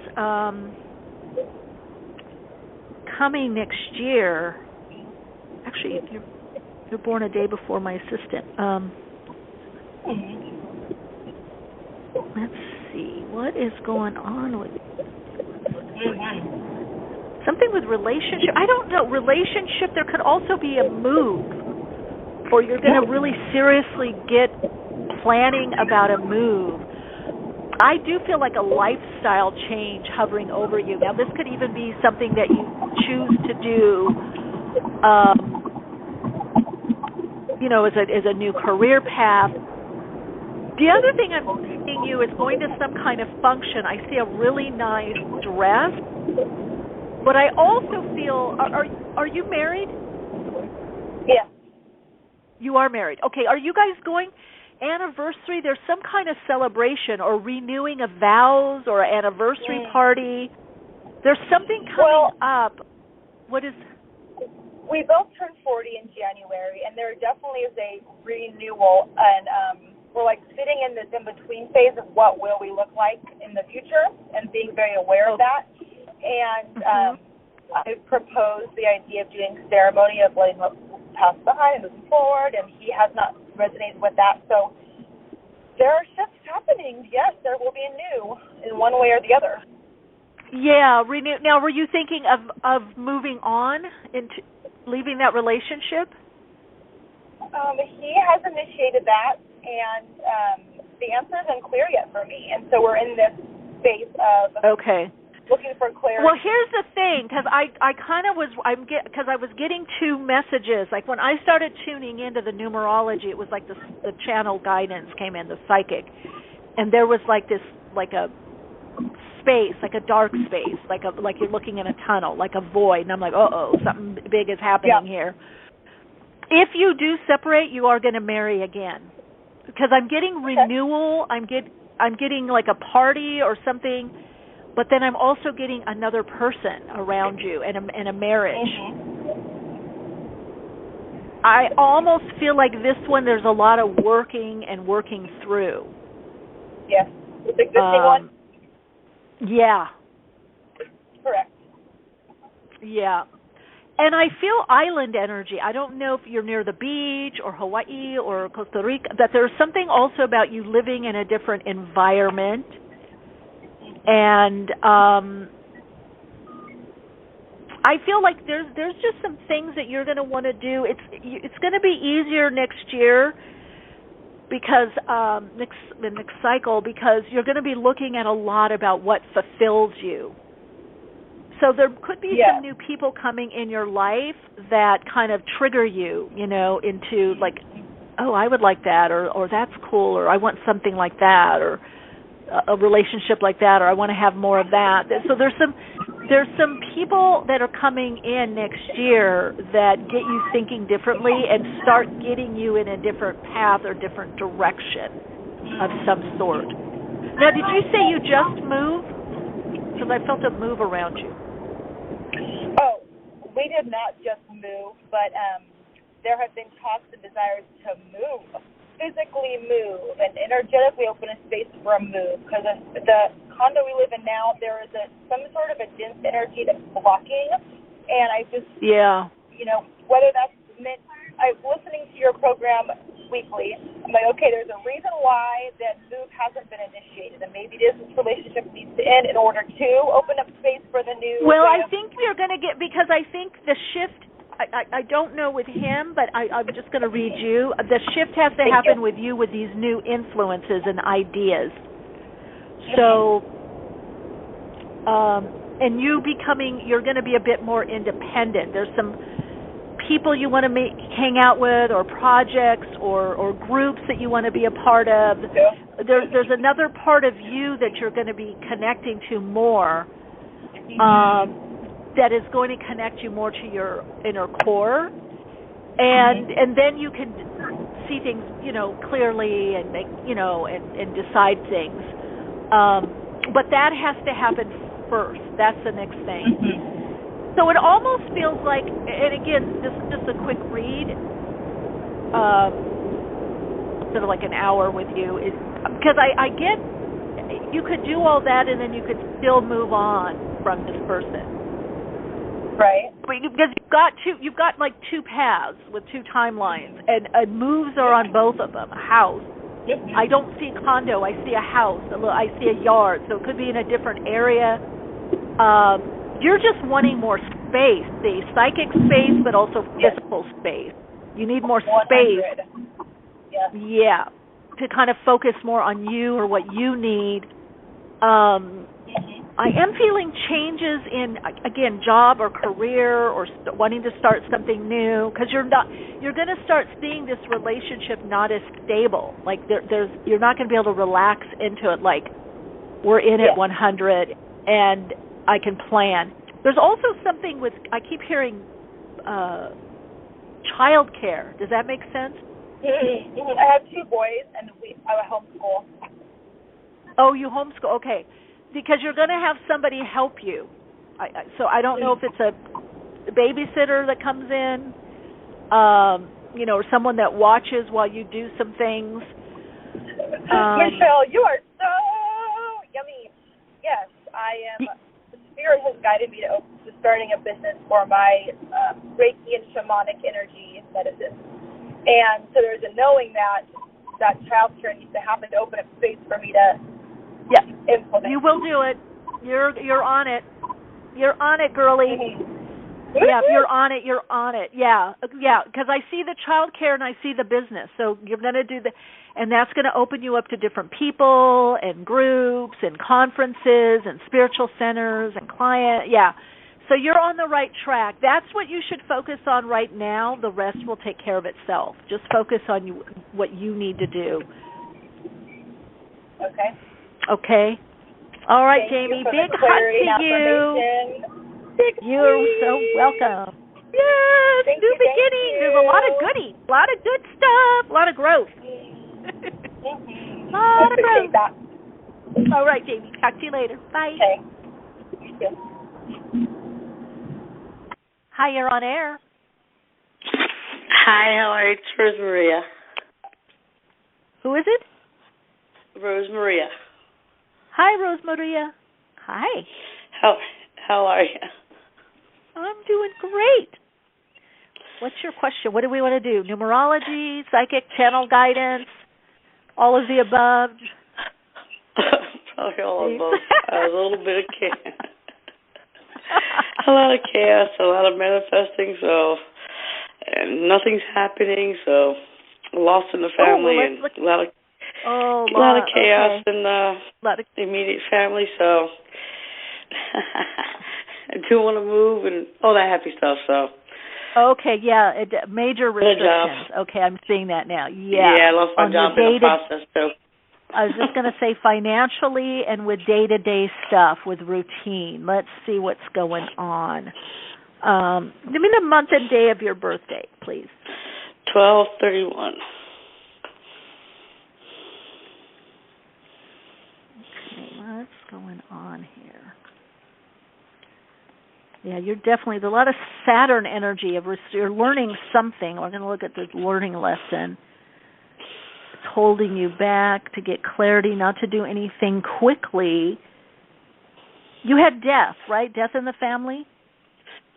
Speaker 9: coming next year. Actually, you're born a day before my assistant. Let's see, what is going on with something with relationship? I don't know. Relationship, there could also be a move, or you're going to really seriously get planning about a move. I do feel like a lifestyle change hovering over you. Now, this could even be something that you choose to do, as a new career path. The other thing I'm seeing you is going to some kind of function. I see a really nice dress, But I also feel, are you married?
Speaker 11: Yes.
Speaker 9: You are married. Okay, are you guys going anniversary? There's some kind of celebration or renewing of vows or anniversary party. There's something coming up. What is?
Speaker 11: We both turned 40 in January, and there definitely is a renewal, and we're like sitting in this in-between phase of what will we look like in the future and being very aware of that. And I proposed the idea of doing ceremony of letting what passed behind and moving forward, and he has not resonated with that. So there are shifts happening. Yes, there will be a new in one way or the other.
Speaker 9: Yeah, renew. Now, were you thinking of moving on into leaving that relationship?
Speaker 11: He has initiated that, and the answer isn't clear yet for me. And so we're in this space of looking for clarity.
Speaker 9: Well, here's the thing, because I kind of was because I was getting two messages. Like when I started tuning into the numerology, it was like the channel guidance came in, the psychic, and there was like this a space, like a dark space, like you're looking in a tunnel, like a void, and I'm like, something big is happening here. If you do separate, you are going to marry again, because I'm getting renewal. I'm getting like a party or something, but then I'm also getting another person around you and a marriage. I almost feel like this one there's a lot of working through.
Speaker 11: Yes, the existing one.
Speaker 9: Yeah.
Speaker 11: Correct.
Speaker 9: Yeah. And I feel island energy. I don't know if you're near the beach or Hawaii or Costa Rica, that there's something also about you living in a different environment. And I feel like there's just some things that you're going to want to do. It's going to be easier next year because next cycle, because you're going to be looking at a lot about what fulfills you. So there could be some new people coming in your life that kind of trigger you, into like, oh, I would like that, or that's cool, or I want something like that, or a relationship like that, or I want to have more of that. So there's some people that are coming in next year that get you thinking differently and start getting you in a different path or different direction of some sort. Now, did you say you just moved? Because I felt a move around you.
Speaker 11: Oh, we did not just move, but there have been talks and desires to move, physically move, and energetically open a space for a move. Because the condo we live in now, there is some sort of a dense energy that's blocking, and I just, whether that's meant, I'm listening to your program weekly. I'm like, okay, there's a reason why that move hasn't been initiated, and maybe this relationship needs to end in order to open up space for the new.
Speaker 9: Well, I think we're going to get, because I think the shift, I don't know with him, but I'm just going to read you. The shift has to happen with you with these new influences and ideas. So, and you're going to be a bit more independent. There's some people you want to hang out with, or projects, or groups that you want to be a part of. There's another part of you that you're going to be connecting to more, that is going to connect you more to your inner core, and then you can see things, clearly, and make, and decide things. But that has to happen first. That's the next thing. So it almost feels like, and again, this is just a quick read, sort of like an hour with you, is because I get you could do all that and then you could still move on from this person,
Speaker 11: right?
Speaker 9: Because you've got like two paths with two timelines, and moves are on both of them. A house. I don't see a condo. I see a house. I see a yard. So it could be in a different area. You're just wanting more space, the psychic space, but also physical space. You need more space. Yeah, to kind of focus more on you or what you need. I am feeling changes in, again, job or career, or wanting to start something new, because you're going to start seeing this relationship not as stable. Like you're not going to be able to relax into it like we're in at 100 and I can plan. There's also something with, I keep hearing child care. Does that make sense?
Speaker 11: I have 2 boys, and I homeschool.
Speaker 9: Oh, you homeschool. Okay. Because you're going to have somebody help you. So I don't know if it's a babysitter that comes in, or someone that watches while you do some things.
Speaker 11: Michelle, you are so yummy. Yes, I am. The Spirit has guided me to starting a business for my Reiki and shamanic energy medicine. And so there's a knowing that child care needs to happen to open up space for me to implement.
Speaker 9: You will do it. You're on it. You're on it, girlie. Yeah, if you're on it, you're on it. Yeah, because I see the child care and I see the business. So you're going to do and that's going to open you up to different people and groups and conferences and spiritual centers and clients. Yeah. So you're on the right track. That's what you should focus on right now. The rest will take care of itself. Just focus on what you need to do.
Speaker 11: Okay.
Speaker 9: Okay. All right,
Speaker 11: Thank
Speaker 9: Jamie.
Speaker 11: You
Speaker 9: big hug to you. You're so welcome. Yes,
Speaker 11: thank
Speaker 9: new
Speaker 11: you,
Speaker 9: beginnings. There's a lot of goodies, a lot of good stuff, a lot of growth. A lot of growth.
Speaker 11: That.
Speaker 9: All right, Jamie. Talk to you later. Bye.
Speaker 11: Okay. You too.
Speaker 9: Hi, you're on air.
Speaker 6: Hi, how are you? It's Rose Maria.
Speaker 9: Who is it?
Speaker 6: Rose Maria.
Speaker 9: Hi, Rose Maria. Hi.
Speaker 6: How are you?
Speaker 9: I'm doing great. What's your question? What do we want to do? Numerology, psychic, channel guidance, all of the above?
Speaker 6: Probably all of both. A little bit of chaos. A lot of chaos, a lot of manifesting, and nothing's happening, so lost in the family, and a lot of chaos in the immediate family, so I do want to move and all that happy stuff, so.
Speaker 9: Okay, yeah, major restrictions. Okay, I'm seeing that now. Yeah,
Speaker 6: I lost my job in the process, too.
Speaker 9: I was just going to say financially and with day-to-day stuff, with routine. Let's see what's going on. Give me the month and day of your birthday, please.
Speaker 6: 12/31.
Speaker 9: Okay, what's going on here? Yeah, you're definitely, there's a lot of Saturn energy. You're learning something. We're going to look at the learning lesson. It's holding you back to get clarity, not to do anything quickly. You had death, right? Death in the family?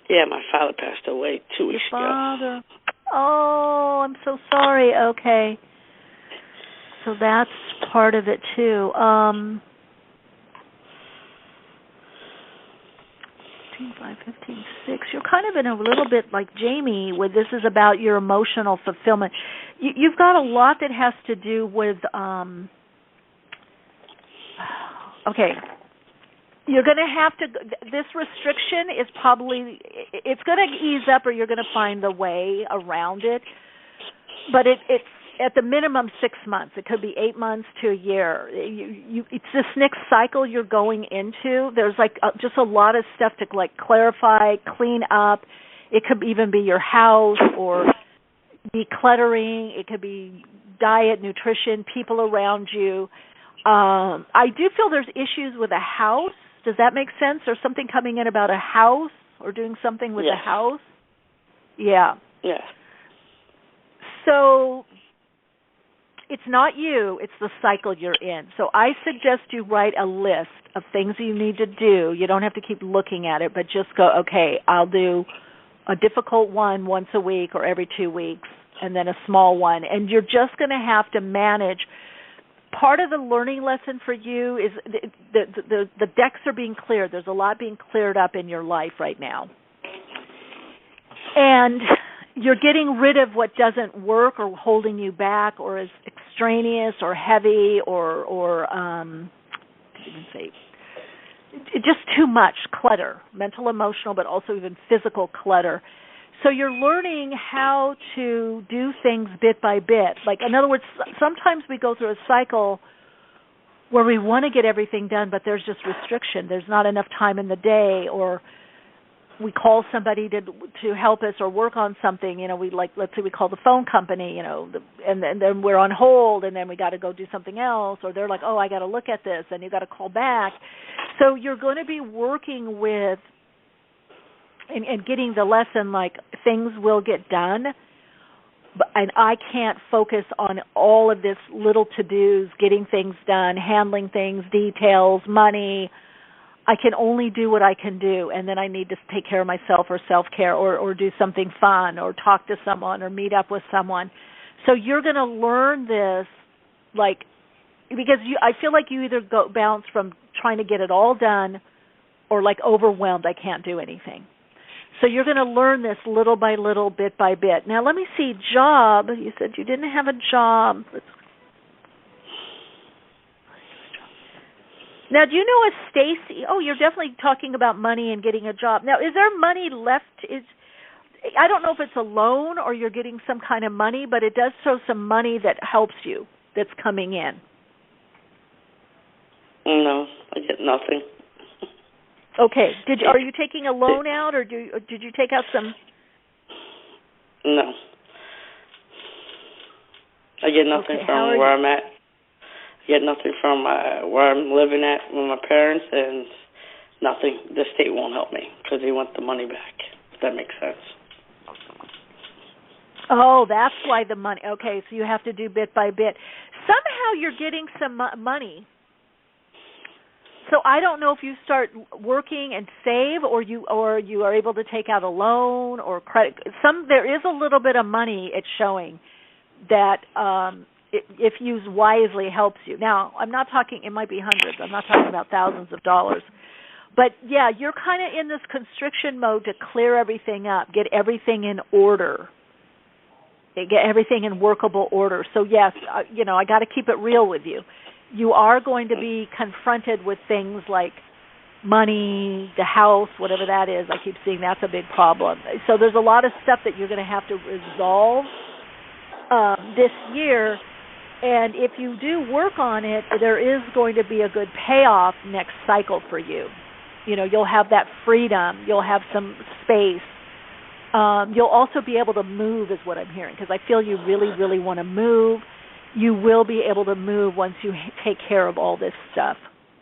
Speaker 6: Yeah, my father passed away 2 weeks
Speaker 9: ago. Your father. Oh, I'm so sorry. Okay. So that's part of it, too. 5, 15, 6. You're kind of in a little bit like Jamie, where this is about your emotional fulfillment. You've got a lot that has to do with, okay, you're going to have to, this restriction is probably, it's going to ease up or you're going to find the way around it, but it's at the minimum 6 months. It could be 8 months to a year. It's this next cycle you're going into. There's just a lot of stuff to clarify, clean up. It could even be your house or decluttering. It could be diet, nutrition, people around you. I do feel there's issues with a house. Does that make sense? There's something coming in about a house or doing something with the house? Yeah.
Speaker 6: Yeah.
Speaker 9: So it's not you, it's the cycle you're in. So I suggest you write a list of things you need to do. You don't have to keep looking at it, but just go, okay, I'll do a difficult one once a week or every 2 weeks, and then a small one. And you're just going to have to manage. Part of the learning lesson for you is the decks are being cleared. There's a lot being cleared up in your life right now. And you're getting rid of what doesn't work or holding you back or is extraneous or heavy or just too much clutter, mental, emotional, but also even physical clutter. So you're learning how to do things bit by bit. Like, in other words, sometimes we go through a cycle where we want to get everything done, but there's just restriction. There's not enough time in the day, or we call somebody to help us or work on something, let's say we call the phone company, and then we're on hold, and then we got to go do something else, or they're like, oh, I got to look at this, and you got to call back. So you're going to be working with and getting the lesson, like, things will get done, and I can't focus on all of this little to-dos, getting things done, handling things, details, money. I can only do what I can do, and then I need to take care of myself or self-care or do something fun or talk to someone or meet up with someone. So you're going to learn this, because I feel like you either bounce from trying to get it all done or overwhelmed, I can't do anything. So you're going to learn this little by little, bit by bit. Now let me see, job. You said you didn't have a job. Now, do you know if Stacy? Oh, you're definitely talking about money and getting a job. Now, is there money left? I don't know if it's a loan or you're getting some kind of money, but it does show some money that helps you that's coming in.
Speaker 6: No, I get nothing.
Speaker 9: Okay. Are you taking a loan out, or did you take out some?
Speaker 6: No. I get nothing from where I'm at. Get nothing from where I'm living at with my parents, and nothing. The state won't help me because they want the money back, if that makes sense.
Speaker 9: Oh, that's why the money. Okay, so you have to do bit by bit. Somehow you're getting some money. So I don't know if you start working and save, or you are able to take out a loan or credit. There is a little bit of money it's showing that if used wisely helps you. Now, I'm not talking, it might be hundreds. I'm not talking about thousands of dollars. But, yeah, you're kind of in this constriction mode to clear everything up, get everything in order, get everything in workable order. So, yes, I got to keep it real with you. You are going to be confronted with things like money, the house, whatever that is. I keep seeing that's a big problem. So there's a lot of stuff that you're going to have to resolve this year. And if you do work on it, there is going to be a good payoff next cycle for you. You'll have that freedom. You'll have some space. You'll also be able to move, is what I'm hearing, because I feel you really, really want to move. You will be able to move once you take care of all this stuff.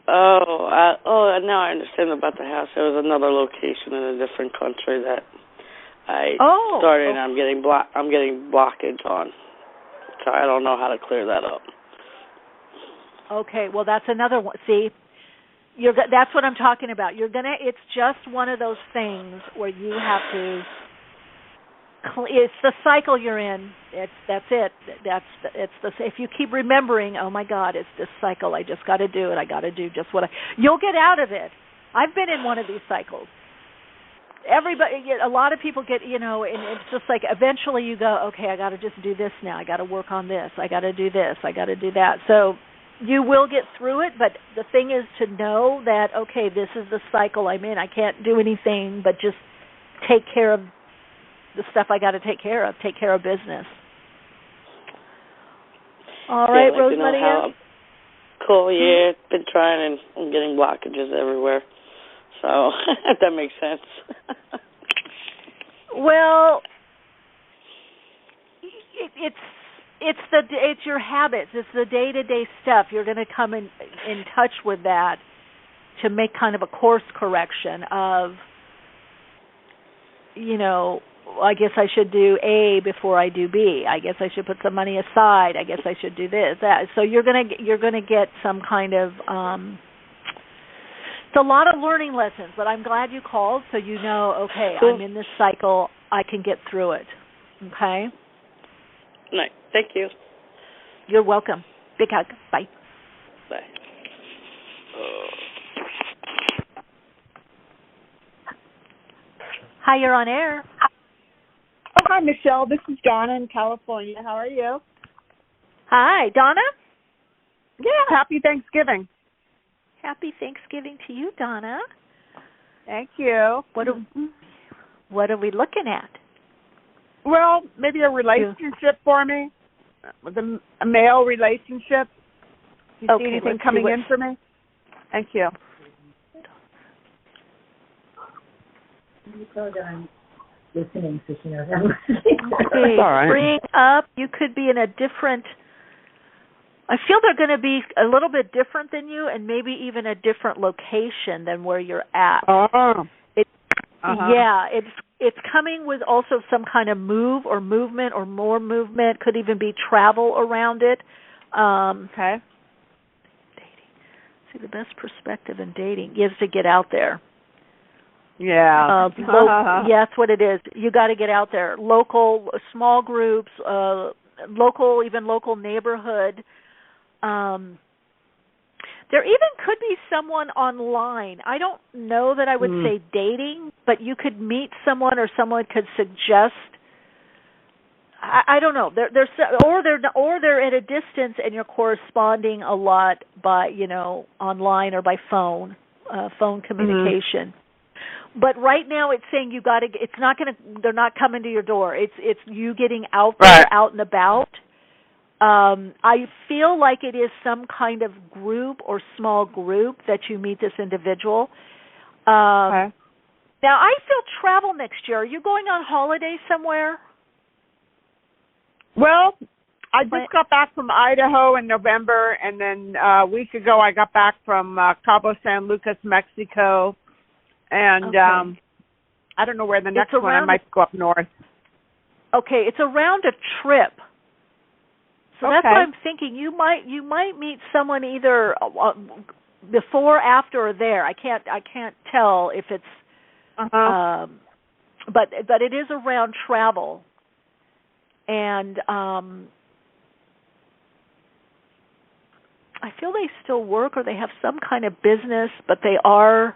Speaker 6: Now I understand about the house. There was another location in a different country that I started, and I'm getting blockage on. So I don't know how to clear that up.
Speaker 9: Okay, well, that's another one. See, that's what I'm talking about. It's just one of those things where you have to. It's the cycle you're in. That's it. If you keep remembering, oh my God, it's this cycle. I just got to do it. I got to do just what you'll get out of it. I've been in one of these cycles. A lot of people get, and it's just like eventually you go, okay, I got to just do this now. I got to work on this. I got to do this. I got to do that. So you will get through it, but the thing is to know that, okay, this is the cycle I'm in. I can't do anything but just take care of the stuff I got to take care of business. All right, Rosemary.
Speaker 6: Cool, yeah. Been trying, and I'm getting blockages everywhere. So, if that makes sense.
Speaker 9: Well, it's your habits. It's the day-to-day stuff. You're going to come in touch with that to make kind of a course correction of, I guess I should do A before I do B. I guess I should put some money aside. I guess I should do this, that. So you're gonna get some kind of it's a lot of learning lessons. But I'm glad you called, so okay, cool. I'm in this cycle. I can get through it. Okay.
Speaker 6: Right. Thank you.
Speaker 9: You're welcome. Big hug. Bye.
Speaker 6: Bye.
Speaker 9: Hi, you're on air.
Speaker 12: Oh, hi, Michelle. This is Donna in California. How are you?
Speaker 9: Hi, Donna?
Speaker 12: Yeah, happy Thanksgiving.
Speaker 9: Happy Thanksgiving to you, Donna.
Speaker 12: Thank you.
Speaker 9: What are we looking at?
Speaker 12: Well, maybe a relationship for me, with a male relationship. Do you see anything coming in for me? Thank you.
Speaker 5: You know that I'm listening, so she knows I'm listening.
Speaker 9: Okay,
Speaker 3: all right.
Speaker 9: Bring up, you could be in a different, I feel they're going to be a little bit different than you and maybe even a different location than where you're at.
Speaker 12: Oh.
Speaker 9: Yeah, it's coming with also some kind of move or movement or more movement, could even be travel around it.
Speaker 12: Okay.
Speaker 9: Dating. See, the best perspective in dating is to get out there.
Speaker 12: Yeah.
Speaker 9: Yeah, that's what it is. You got to get out there. Local, small groups, even local neighborhood. There even could be someone online. I don't know that I would say dating, but you could meet someone or someone could suggest. I don't know. They're at a distance and you're corresponding a lot by online or by phone communication. But right now it's saying you got to. It's not going to. They're not coming to your door. It's you getting out there, out and about. I feel like it is some kind of group or small group that you meet this individual.
Speaker 12: Okay.
Speaker 9: Now, I feel travel next year. Are you going on holiday somewhere?
Speaker 12: Well, I just got back from Idaho in November, and then a week ago I got back from Cabo San Lucas, Mexico, and I don't know where the next one. I might go up north. Okay,
Speaker 9: it's around a trip. So that's what I'm thinking. You might meet someone either before, after, or there. I can't tell if it's. But it is around travel, and I feel they still work or they have some kind of business, but they are.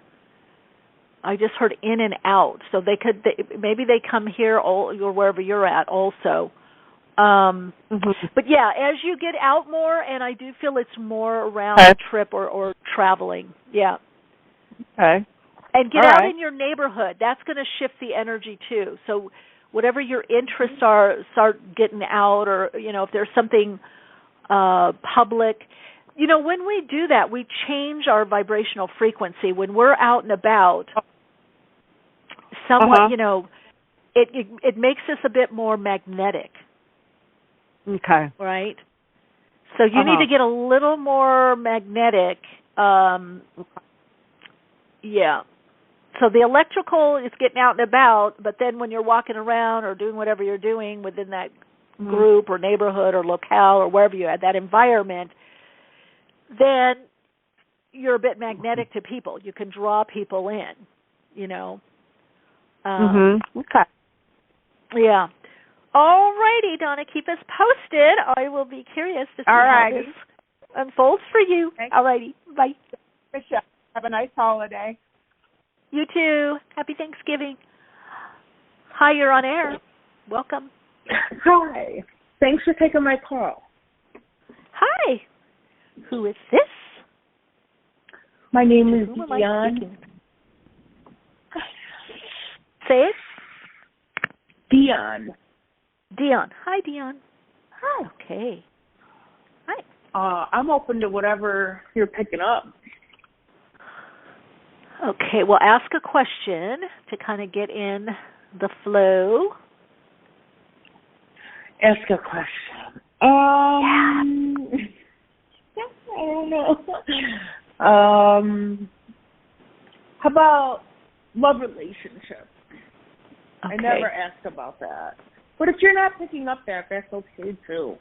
Speaker 9: I just heard in and out, so maybe they come here or wherever you're at also. But yeah, as you get out more, and I do feel it's more around a trip or traveling. Yeah.
Speaker 12: Okay.
Speaker 9: And get out in your neighborhood. That's going to shift the energy too. So whatever your interests are, start getting out, or if there's something public. When we do that, we change our vibrational frequency. When we're out and about, somewhat, it makes us a bit more magnetic.
Speaker 12: Okay.
Speaker 9: Right? So you need to get a little more magnetic. Yeah. So the electrical is getting out and about, but then when you're walking around or doing whatever you're doing within that group or neighborhood or locale or wherever you're at, that environment, then you're a bit magnetic to people. You can draw people in,
Speaker 12: Okay.
Speaker 9: Yeah. All righty, Donna, keep us posted. I will be curious to see how this unfolds for you. All righty. Bye.
Speaker 12: Michelle, have a nice holiday.
Speaker 9: You too. Happy Thanksgiving. Hi, you're on air. Welcome.
Speaker 13: Hi. Thanks for taking my call.
Speaker 9: Hi. Who is this?
Speaker 13: My name is Dion.
Speaker 9: Say it.
Speaker 13: Dion.
Speaker 9: Dion. Hi, Dion.
Speaker 13: Hi.
Speaker 9: Okay. Hi.
Speaker 13: I'm open to whatever you're picking up.
Speaker 9: Okay, well, ask a question to kind of get in the flow.
Speaker 13: Ask a question. I don't know. How about love relationships?
Speaker 9: Okay.
Speaker 13: I never asked about that. But if you're not picking up that, that's okay too.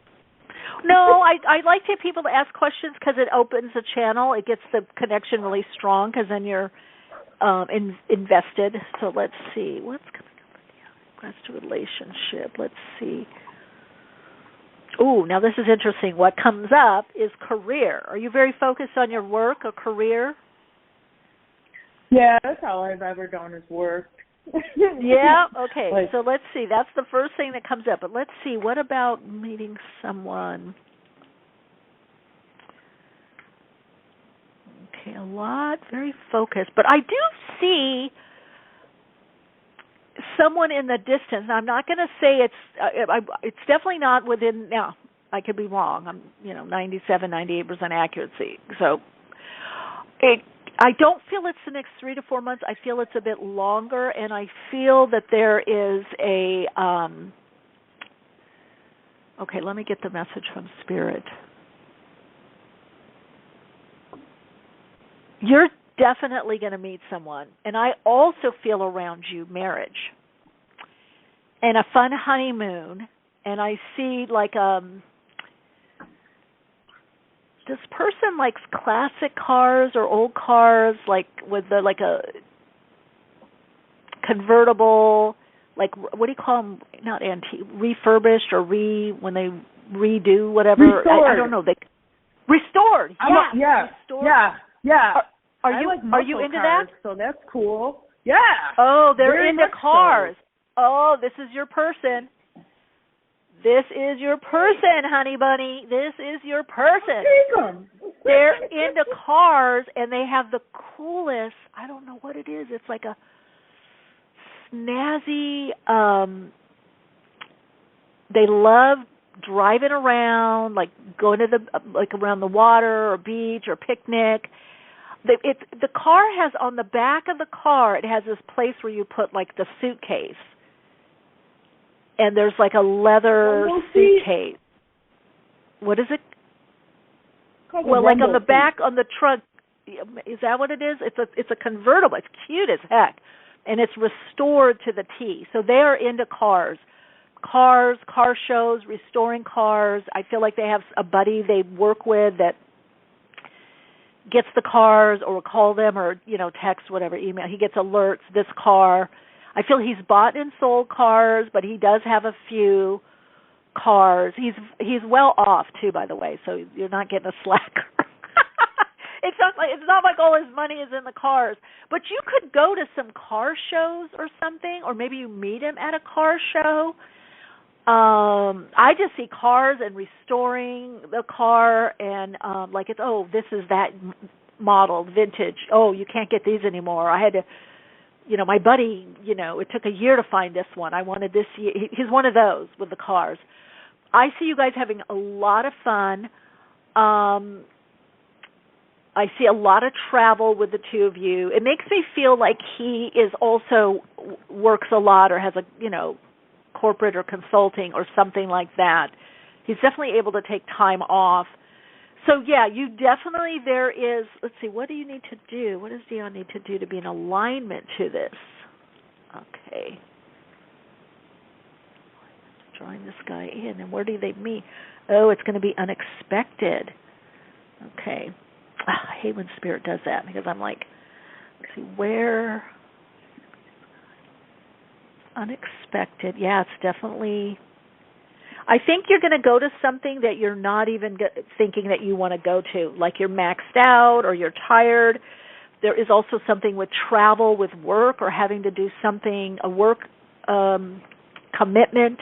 Speaker 9: No, I like to people to ask questions because it opens the channel. It gets the connection really strong because then you're invested. So let's see. What's coming up with the request to relationship? Let's see. Ooh, now this is interesting. What comes up is career. Are you very focused on your work or career?
Speaker 13: Yeah, that's all I've ever done is work.
Speaker 9: Yeah, okay. So let's see. That's the first thing that comes up. But let's see. What about meeting someone? Okay, a lot, very focused. But I do see someone in the distance. I'm not going to say it's definitely not within. Now, I could be wrong. I'm 97, 98% accuracy. So I don't feel it's the next 3 to 4 months. I feel it's a bit longer, and I feel that there is a okay, let me get the message from Spirit. You're definitely going to meet someone, and I also feel around you marriage and a fun honeymoon, and I see like this person likes classic cars or old cars, like with the like a convertible, like what do you call them? Not antique, refurbished or when they redo whatever. I don't know. They restored.
Speaker 13: Yeah.
Speaker 9: Restored.
Speaker 13: Yeah.
Speaker 9: Are you into
Speaker 13: cars,
Speaker 9: that?
Speaker 13: So that's cool. Yeah.
Speaker 9: Oh, they're
Speaker 13: Very
Speaker 9: into cars.
Speaker 13: So.
Speaker 9: Oh, this is your person. This is your person, honey bunny. This is your person. They're into cars, and they have the coolest, I don't know what it is. It's like a snazzy, they love driving around, like going to like around the water or beach or picnic. The car has, on the back of the car, it has this place where you put like the suitcase. And there's like a leather suitcase. What is it? Well, like on the back, on the trunk. Is that what it is? It's a convertible. It's cute as heck, and it's restored to the T. So they are into cars, car shows, restoring cars. I feel like they have a buddy they work with that gets the cars, or call them, or text, whatever, email. He gets alerts. This car. I feel he's bought and sold cars, but he does have a few cars. He's well off too, by the way, so you're not getting a slacker. It's not like all his money is in the cars. But you could go to some car shows or something, or maybe you meet him at a car show. I just see cars and restoring the car, and like it's, this is that model, vintage. Oh, you can't get these anymore. I had to. My buddy, it took a year to find this one. I wanted this year. He's one of those with the cars. I see you guys having a lot of fun. I see a lot of travel with the two of you. It makes me feel like he is also works a lot, or has a, corporate or consulting or something like that. He's definitely able to take time off. So, yeah, you definitely, there is, let's see, what do you need to do? What does Dion need to do to be in alignment to this? Okay. Drawing this guy in, and where do they meet? Oh, it's going to be unexpected. Okay. I hate when Spirit does that, because I'm like, let's see, where? Unexpected. Yeah, it's definitely... I think you're going to go to something that you're not even thinking that you want to go to, like you're maxed out or you're tired. There is also something with travel, with work, or having to do something, a work commitment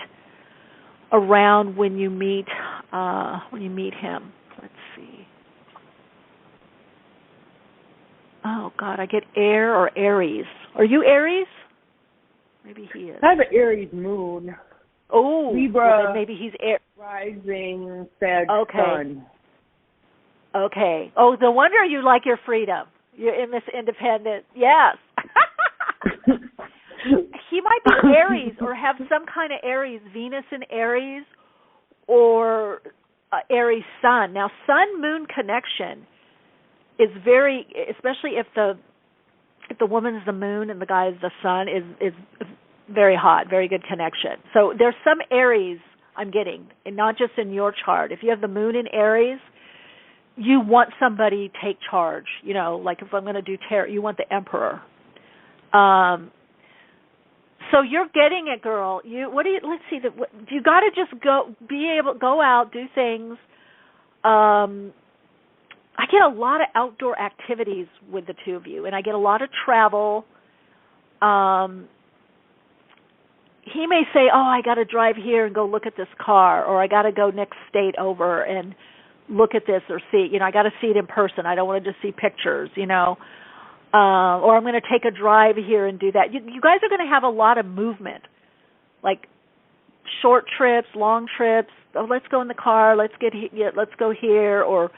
Speaker 9: around when you meet him. Let's see. Oh, God, I get air or Aries. Are you Aries? Maybe he is.
Speaker 13: I have an Aries moon.
Speaker 9: Oh,
Speaker 13: Libra,
Speaker 9: well, then maybe he's
Speaker 13: rising, Sag, Sun.
Speaker 9: Okay. Oh, no wonder you like your freedom. You're in this independent. Yes. He might be Aries, or have some kind of Aries, Venus in Aries, or Aries Sun. Now, Sun-Moon connection is very, especially if the woman's the moon and the guy is the sun, is very hot, very good connection. So there's some Aries I'm getting, and not just in your chart. If you have the moon in Aries, you want somebody to take charge. Like if I'm going to do tarot, you want the Emperor. So you're getting it, girl. Let's see. You got to just go out, do things. I get a lot of outdoor activities with the two of you, and I get a lot of travel. He may say, I got to drive here and go look at this car, or I got to go next state over and look at this or see, I got to see it in person. I don't want to just see pictures, or I'm going to take a drive here and do that. You guys are going to have a lot of movement, like short trips, long trips. Oh, let's go in the car. Let's go here, or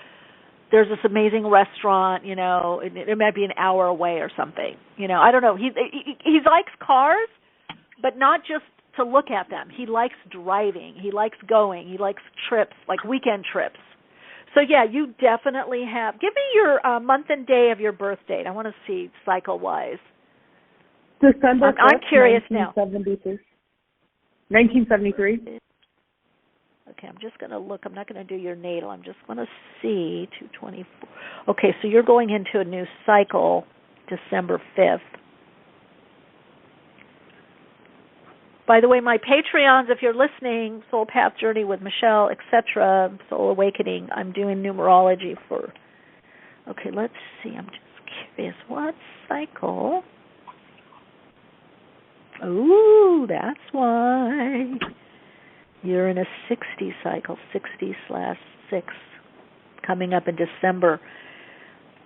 Speaker 9: there's this amazing restaurant, you know, it might be an hour away or something. You know, I don't know. He likes cars, but not just to look at them. He likes driving. He likes going. He likes trips, like weekend trips. So, yeah, you definitely have. Give me your month and day of your birth date. I want to see cycle-wise.
Speaker 13: December 5th,
Speaker 9: I'm curious now.
Speaker 13: 1973.
Speaker 9: Okay, I'm just going to look. I'm not going to do your natal. I'm just going to see 224. Okay, so you're going into a new cycle December 5th. By the way, my Patreons, if you're listening, Soul Path Journey with Michele, etc., Soul Awakening, I'm doing numerology for... Okay, let's see. I'm just curious. What cycle? Ooh, that's why. You're in a 60 cycle, 60/6, coming up in December.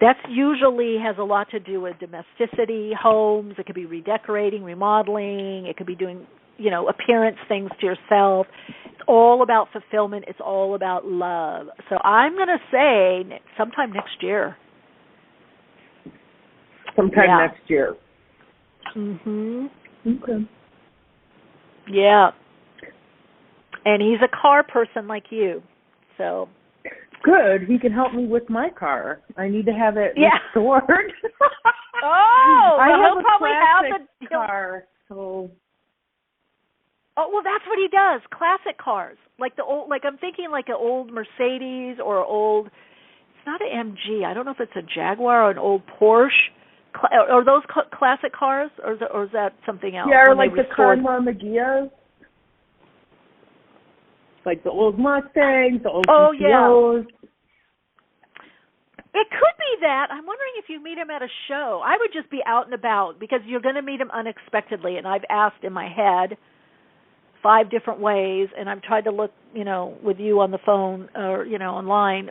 Speaker 9: That usually has a lot to do with domesticity, homes. It could be redecorating, remodeling. It could be doing, you know, appearance things to yourself. It's all about fulfillment. It's all about love. So I'm going to say sometime next year.
Speaker 13: Sometime next year.
Speaker 9: Mhm.
Speaker 13: Okay.
Speaker 9: Yeah. And he's a car person like you. So
Speaker 13: good. He can help me with my car. I need to have it restored.
Speaker 9: I
Speaker 13: have
Speaker 9: he'll
Speaker 13: a
Speaker 9: probably have the
Speaker 13: car. So.
Speaker 9: Oh well, that's what he does. Classic cars, like the old. Like I'm thinking, like an old Mercedes or old. It's not an MG. I don't know if it's a Jaguar or an old Porsche. Are those classic cars, or is that something else?
Speaker 13: Yeah, or like the Karma Magias. Like the old Mustangs, the old GTOs.
Speaker 9: It could be that. I'm wondering if you meet him at a show. I would just be out and about because you're going to meet him unexpectedly. And I've asked in my head 5 different ways, and I've tried to look, you know, with you on the phone or, you know, online,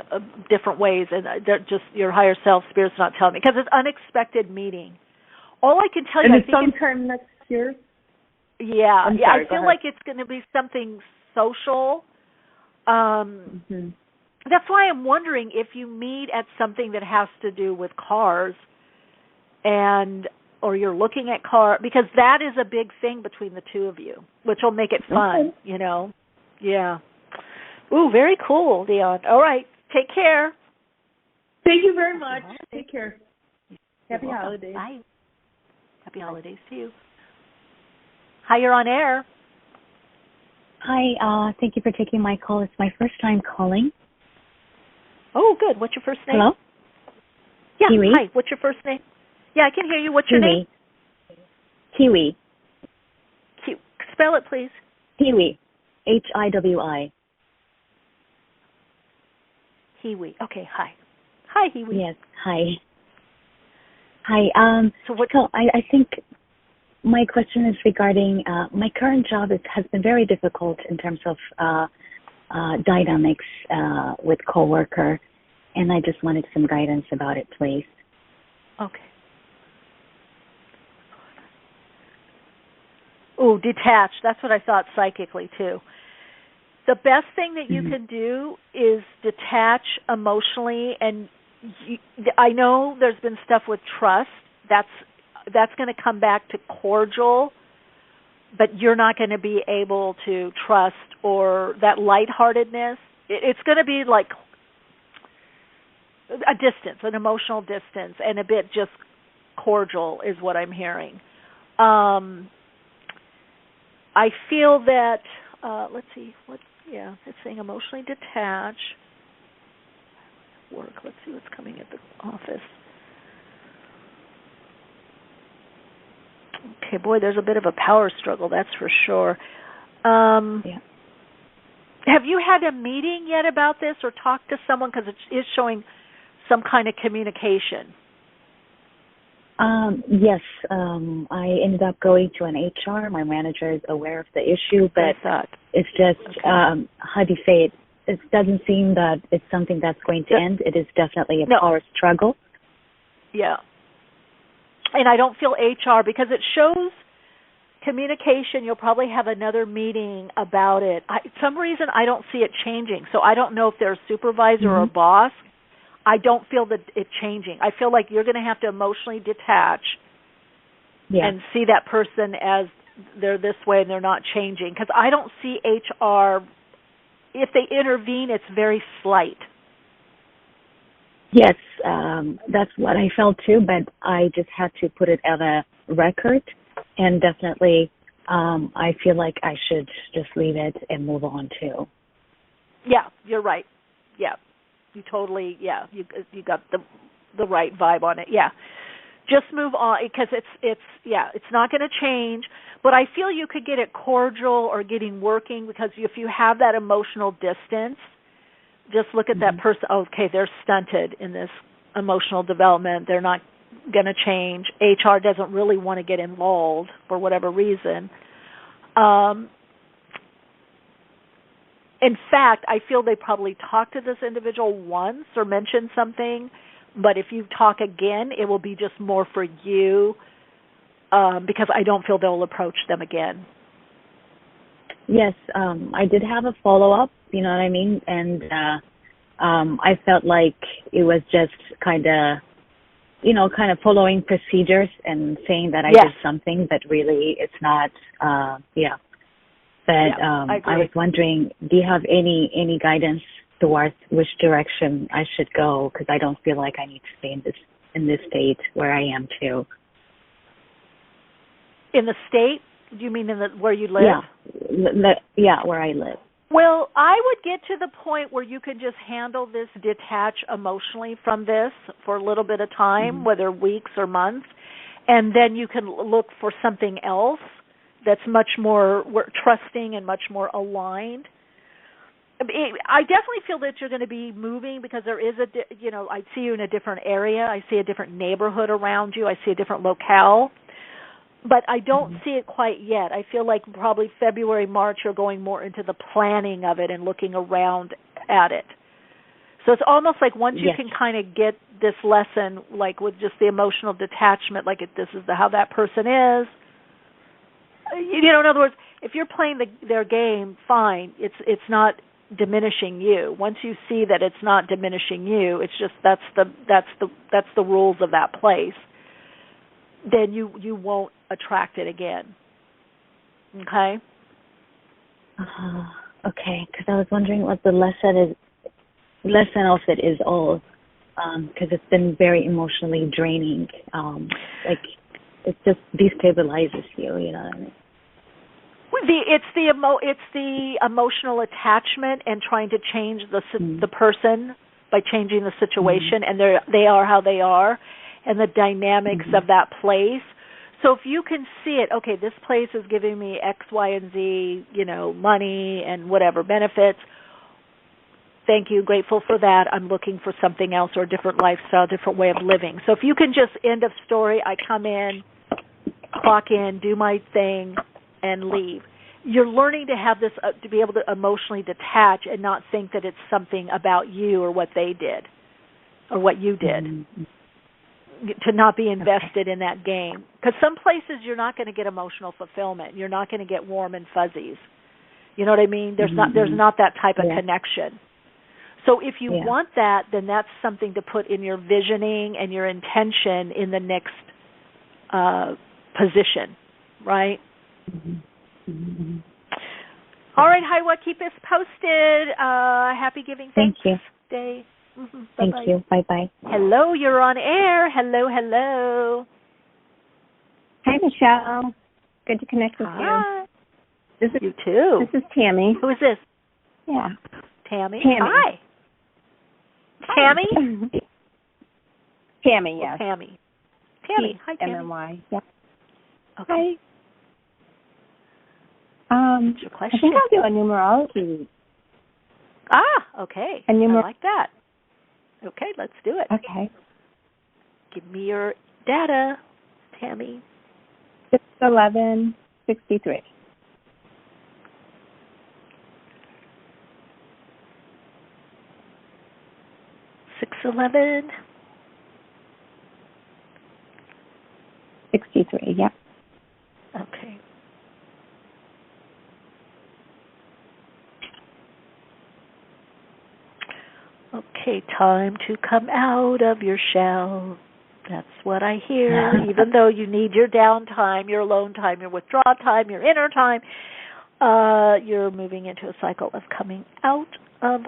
Speaker 9: different ways, and they're just your higher self, spirit's not telling me because it's unexpected meeting. All I can tell you,
Speaker 13: and it's sometime next year.
Speaker 9: Yeah,
Speaker 13: sorry,
Speaker 9: I feel like it's going to be something social. That's why I'm wondering if you meet at something that has to do with cars, or you're looking at car, because that is a big thing between the two of you, which will make it fun, you know. Yeah. Ooh, very cool, Dion. All right, take care.
Speaker 13: Thank you very much. Take care. Happy holidays.
Speaker 9: Bye. Happy holidays to you. Hi, you're on air.
Speaker 14: Hi, thank you for taking my call. It's my first time calling.
Speaker 9: Oh, good. What's your first name?
Speaker 14: Hello?
Speaker 9: Yeah,
Speaker 14: Kiwi.
Speaker 9: Hi, what's your first name? Yeah, I can hear you. What's your name?
Speaker 14: Kiwi.
Speaker 9: Spell it, please.
Speaker 14: Kiwi. Hiwi.
Speaker 9: Hiwi. Okay, hi. Hi, Hiwi.
Speaker 14: Yes, hi. Hi, so I think my question is regarding my current job has been very difficult in terms of dynamics with coworker, and I just wanted some guidance about it, please.
Speaker 9: Okay. Ooh, detached. That's what I thought psychically, too. The best thing that you can do is detach emotionally, and I know there's been stuff with trust. That's going to come back to cordial, but you're not going to be able to trust, or that lightheartedness. It's going to be like a distance, an emotional distance, and a bit just cordial is what I'm hearing. I feel that, let's see, it's saying emotionally detached. Work, let's see what's coming at the office. Okay, boy, there's a bit of a power struggle, that's for sure. Have you had a meeting yet about this or talked to someone? Because it is showing some kind of communication.
Speaker 14: Yes, I ended up going to an HR. My manager is aware of the issue, but it's just, how do you say it? It doesn't seem that it's something that's going to end. It is definitely a power struggle.
Speaker 9: Yeah. And I don't feel HR because it shows communication. You'll probably have another meeting about it. For some reason, I don't see it changing. So I don't know if they're a supervisor or a boss. I don't feel that it's changing. I feel like you're going to have to emotionally detach and see that person as they're this way and they're not changing. Because I don't see HR, if they intervene, it's very slight.
Speaker 14: Yes, that's what I felt too, but I just had to put it on a record, and definitely I feel like I should just leave it and move on too. Yeah,
Speaker 9: you're right. Yeah, you totally, you got the right vibe on it. Yeah, just move on, because it's not going to change, but I feel you could get it cordial or getting working, because if you have that emotional distance, just look at that person. Okay, they're stunted in this emotional development. They're not going to change. HR doesn't really want to get involved for whatever reason. In fact, I feel they probably talked to this individual once or mentioned something, but if you talk again, it will be just more for you, because I don't feel they'll approach them again.
Speaker 14: Yes, I did have a follow-up, you know what I mean? And I felt like it was just kind of following procedures and saying that I did something, but really it's not, But I was wondering, do you have any guidance towards which direction I should go? Because I don't feel like I need to stay in this state where I am too.
Speaker 9: In the state? Do you mean where you live?
Speaker 14: Yeah, where I live.
Speaker 9: Well, I would get to the point where you can just handle this, detach emotionally from this for a little bit of time, whether weeks or months, and then you can look for something else that's much more trusting and much more aligned. I definitely feel that you're going to be moving, because there is I see you in a different area. I see a different neighborhood around you. I see a different locale. But I don't see it quite yet. I feel like probably February, March, you're going more into the planning of it and looking around at it. So it's almost like once you can kind of get this lesson, like with just the emotional detachment, like this is how that person is. In other words, if you're playing their game, fine. It's not diminishing you. Once you see that it's not diminishing you, it's just that's the rules of that place. Then you won't attract it again. Okay?
Speaker 14: Okay, because I was wondering what the lesson of it is all, because it's been very emotionally draining. It just destabilizes you, you know what I mean?
Speaker 9: It's the emotional attachment and trying to change the person by changing the situation, and they are how they are, and the dynamics of that place. So if you can see it, okay, this place is giving me X, Y, and Z, money and whatever benefits. Thank you, grateful for that. I'm looking for something else, or a different lifestyle, different way of living. So if you can just, end of story, I come in, clock in, do my thing, and leave. You're learning to have this, to be able to emotionally detach and not think that it's something about you or what they did or what you did. To not be invested in that game. Because some places you're not going to get emotional fulfillment. You're not going to get warm and fuzzies. You know what I mean? There's not that type of connection. So if you want that, then that's something to put in your visioning and your intention in the next position, right? All right, Hiwa, keep us posted. Happy Giving Thanks Day.
Speaker 14: Thank you. Bye-bye.
Speaker 9: Hello, you're on air. Hello.
Speaker 15: Hi, Michelle. Good to connect with you.
Speaker 9: You too.
Speaker 15: This is Tammy.
Speaker 9: Who is this?
Speaker 15: Yeah.
Speaker 9: Tammy. Hi. Tammy?
Speaker 15: Tammy, yes.
Speaker 9: Tammy. Hi, Tammy.
Speaker 15: MMY. Yeah.
Speaker 9: Okay.
Speaker 15: Hi.
Speaker 9: What's your question?
Speaker 15: I think I'll do a numerology.
Speaker 9: Okay. I like that. Okay, let's do it.
Speaker 15: Okay.
Speaker 9: Give me your data, Tammy.
Speaker 15: 6/11/63.
Speaker 9: 6/11.
Speaker 15: 63. Yep.
Speaker 9: Okay. Okay. Okay, time to come out of your shell. That's what I hear. Even though you need your downtime, your alone time, your withdrawal time, your inner time, you're moving into a cycle of coming out of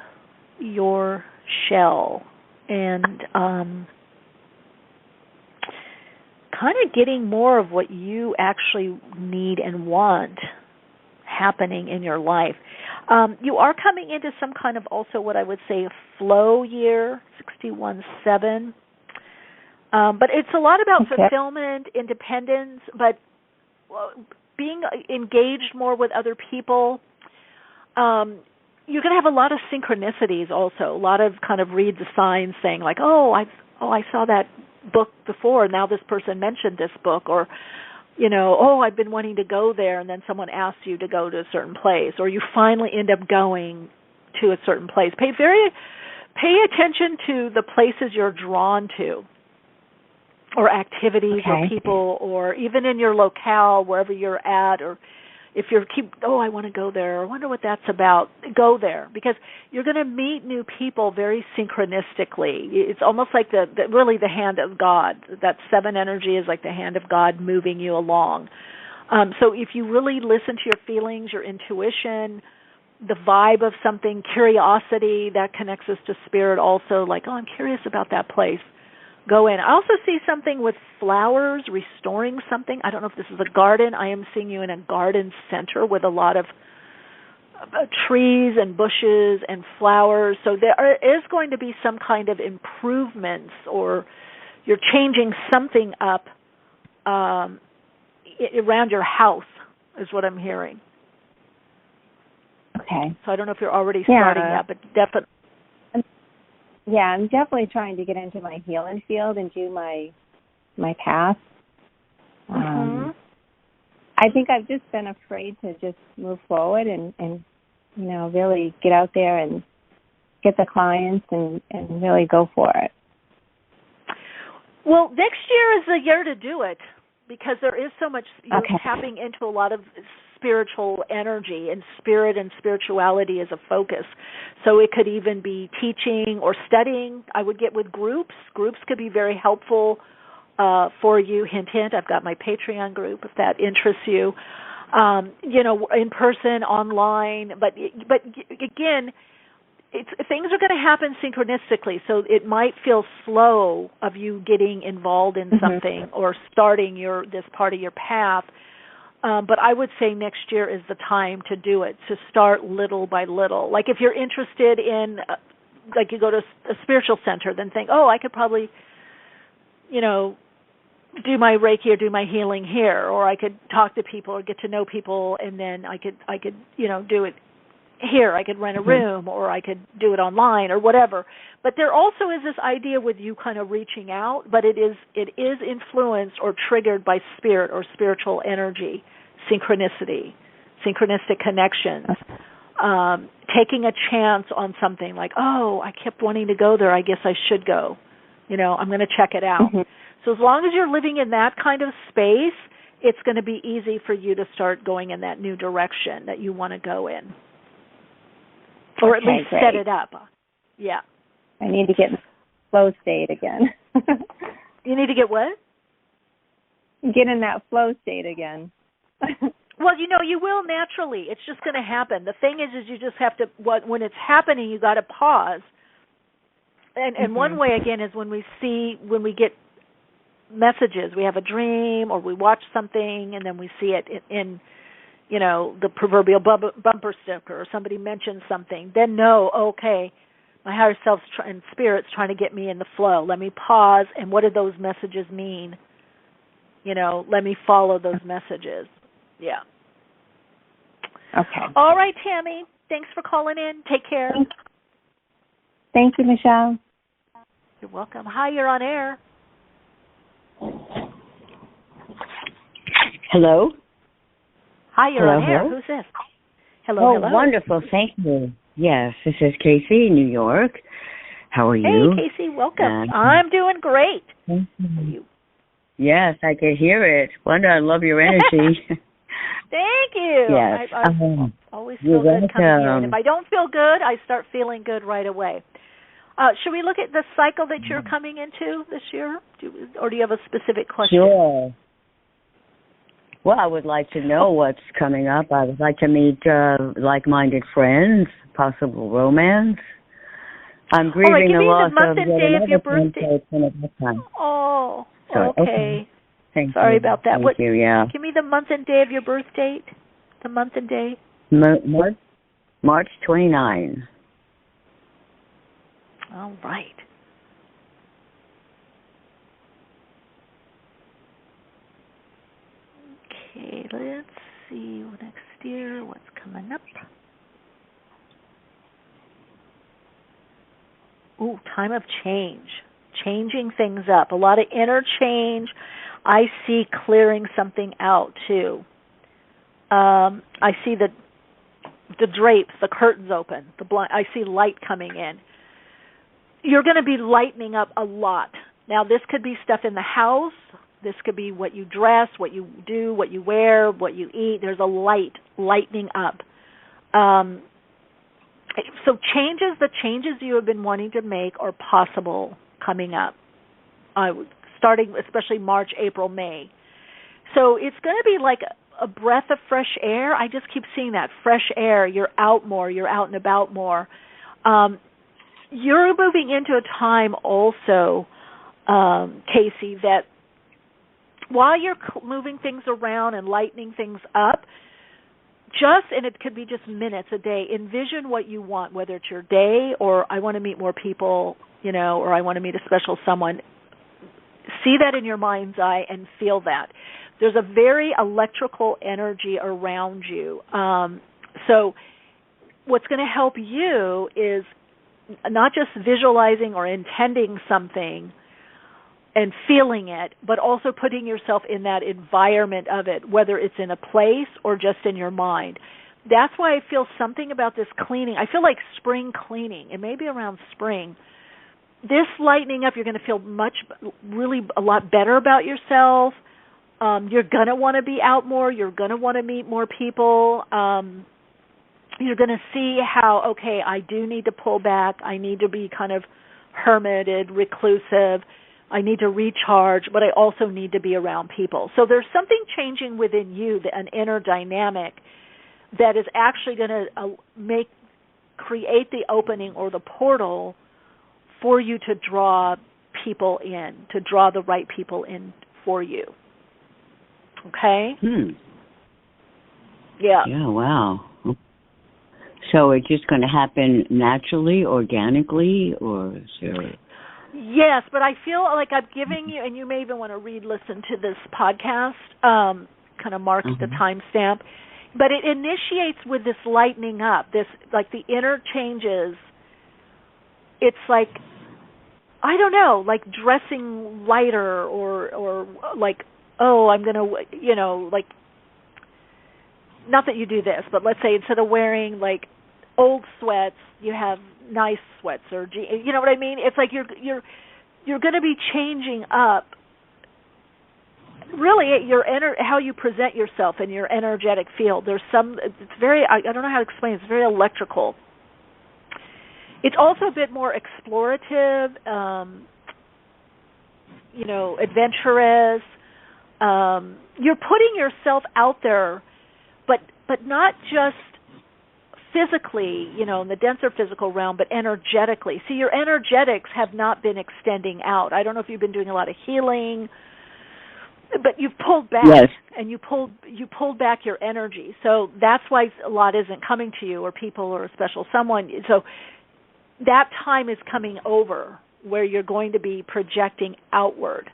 Speaker 9: your shell and kind of getting more of what you actually need and want happening in your life. You are coming into some kind of also what I would say a flow year, 61-7. But it's a lot about fulfillment, independence, but being engaged more with other people. You're going to have a lot of synchronicities also, a lot of kind of read the signs saying like, I saw that book before, now this person mentioned this book, or I've been wanting to go there, and then someone asks you to go to a certain place, or you finally end up going to a certain place. Pay attention to the places you're drawn to, or activities, or people, or even in your locale, wherever you're at, or if you're I want to go there, I wonder what that's about, go there, because you're going to meet new people very synchronistically. It's almost like really the hand of God. That 7 energy is like the hand of God moving you along. So if you really listen to your feelings, your intuition, the vibe of something, curiosity, that connects us to spirit also, like, I'm curious about that place. Go in. I also see something with flowers, restoring something. I don't know if this is a garden. I am seeing you in a garden center with a lot of trees and bushes and flowers. So there is going to be some kind of improvements, or you're changing something up around your house is what I'm hearing.
Speaker 15: Okay.
Speaker 9: So I don't know if you're already starting that, but definitely.
Speaker 15: Yeah, I'm definitely trying to get into my healing field and do my path. I think I've just been afraid to just move forward and really get out there and get the clients and really go for it.
Speaker 9: Well, next year is the year to do it, because there is so much, you're tapping into a lot of spiritual energy, and spirit and spirituality is a focus. So it could even be teaching or studying. I would get with groups. Groups could be very helpful for you. Hint, hint, I've got my Patreon group if that interests you. In person, online. But again, things are going to happen synchronistically, so it might feel slow of you getting involved in something or starting this part of your path. But I would say next year is the time to do it, to start little by little. Like if you're interested in, like you go to a spiritual center, then think, I could probably, do my Reiki or do my healing here, or I could talk to people or get to know people, and then I could do it here. I could rent a room, or I could do it online, or whatever. But there also is this idea with you kind of reaching out, but it is influenced or triggered by spirit or spiritual energy, synchronicity, synchronistic connections, taking a chance on something like, I kept wanting to go there, I guess I should go. I'm going to check it out. So as long as you're living in that kind of space, it's going to be easy for you to start going in that new direction that you want to go in. Or at least set it up. Yeah.
Speaker 15: I need to get in the flow state again.
Speaker 9: You need to get what?
Speaker 15: Get in that flow state again.
Speaker 9: Well, you will naturally. It's just going to happen. The thing is you just have to, when it's happening, you got to pause. And one way, again, is when we get messages. We have a dream, or we watch something, and then we see it in the proverbial bumper sticker, or somebody mentions something, then know, okay, my higher self and spirit's trying to get me in the flow. Let me pause, and what do those messages mean? Let me follow those messages. Yeah.
Speaker 15: Okay.
Speaker 9: All right, Tammy. Thanks for calling in. Take care.
Speaker 15: Thank you, Michelle.
Speaker 9: You're welcome. Hi, you're on air.
Speaker 16: Hello?
Speaker 9: Hi, you're on air. Who's this? Hello.
Speaker 16: Wonderful. Thank you. Yes, this is Casey in New York. How are you?
Speaker 9: Hey, Casey. Welcome. I'm doing great.
Speaker 16: Thank you. Yes, I can hear it. Wanda, I love your energy.
Speaker 9: Thank you.
Speaker 16: Yes.
Speaker 9: I always feel good coming in. If I don't feel good, I start feeling good right away. Should we look at the cycle that you're coming into this year? Or do you have a specific question?
Speaker 16: Sure. Well, I would like to know what's coming up. I would like to meet like-minded friends, possible romance. I'm grieving the loss of another friend at that time.
Speaker 9: Oh,
Speaker 16: sorry.
Speaker 9: Okay.
Speaker 16: Sorry
Speaker 9: about that.
Speaker 16: Thank you, yeah.
Speaker 9: Give me the month and day of your birth date. The month and day.
Speaker 16: March 29.
Speaker 9: All right. Okay, let's see next year what's coming up. Ooh, time of change. Changing things up. A lot of inner change. I see clearing something out too. I see the drapes, the curtains open. I see light coming in. You're going to be lightening up a lot. Now, this could be stuff in the house. This could be what you dress, what you do, what you wear, what you eat. There's a lightening up. So the changes you have been wanting to make are possible coming up, starting especially March, April, May. So it's going to be like a breath of fresh air. I just keep seeing that, fresh air. You're out more. You're out and about more. You're moving into a time also, Casey, that while you're moving things around and lightening things up, and it could be just minutes a day, envision what you want, whether it's your day or I want to meet more people, or I want to meet a special someone. See that in your mind's eye and feel that. There's a very electrical energy around you. So what's going to help you is not just visualizing or intending something and feeling it, but also putting yourself in that environment of it, whether it's in a place or just in your mind. That's why I feel something about this cleaning. I feel like spring cleaning. It may be around spring. This lightening up, you're going to feel really a lot better about yourself. You're going to want to be out more. You're going to want to meet more people. You're going to see how, okay, I do need to pull back. I need to be kind of hermited, reclusive. I need to recharge, but I also need to be around people. So there's something changing within you, an inner dynamic that is actually going to create the opening or the portal for you to draw people in, to draw the right people in for you. Okay? Yeah.
Speaker 16: Yeah, wow. So it's just going to happen naturally, organically, or is there...
Speaker 9: Yes, but I feel like I'm giving you, and you may even want to listen to this podcast, kind of mark the timestamp, but it initiates with this lightening up, this, like the inner changes. It's like, I don't know, like dressing lighter or like, oh, I'm going to, like, not that you do this, but let's say instead of wearing like old sweats, you have nice sweats or you know what I mean? It's like you're going to be changing up really how you present yourself in your energetic field. There's it's very, I don't know how to explain, it's very electrical. It's also a bit more explorative, adventurous. You're putting yourself out there, but not just physically, in the denser physical realm, but energetically. See, your energetics have not been extending out. I don't know if you've been doing a lot of healing, but you've pulled back, and you pulled back your energy. So that's why a lot isn't coming to you, or people, or a special someone. So that time is coming over where you're going to be projecting outward.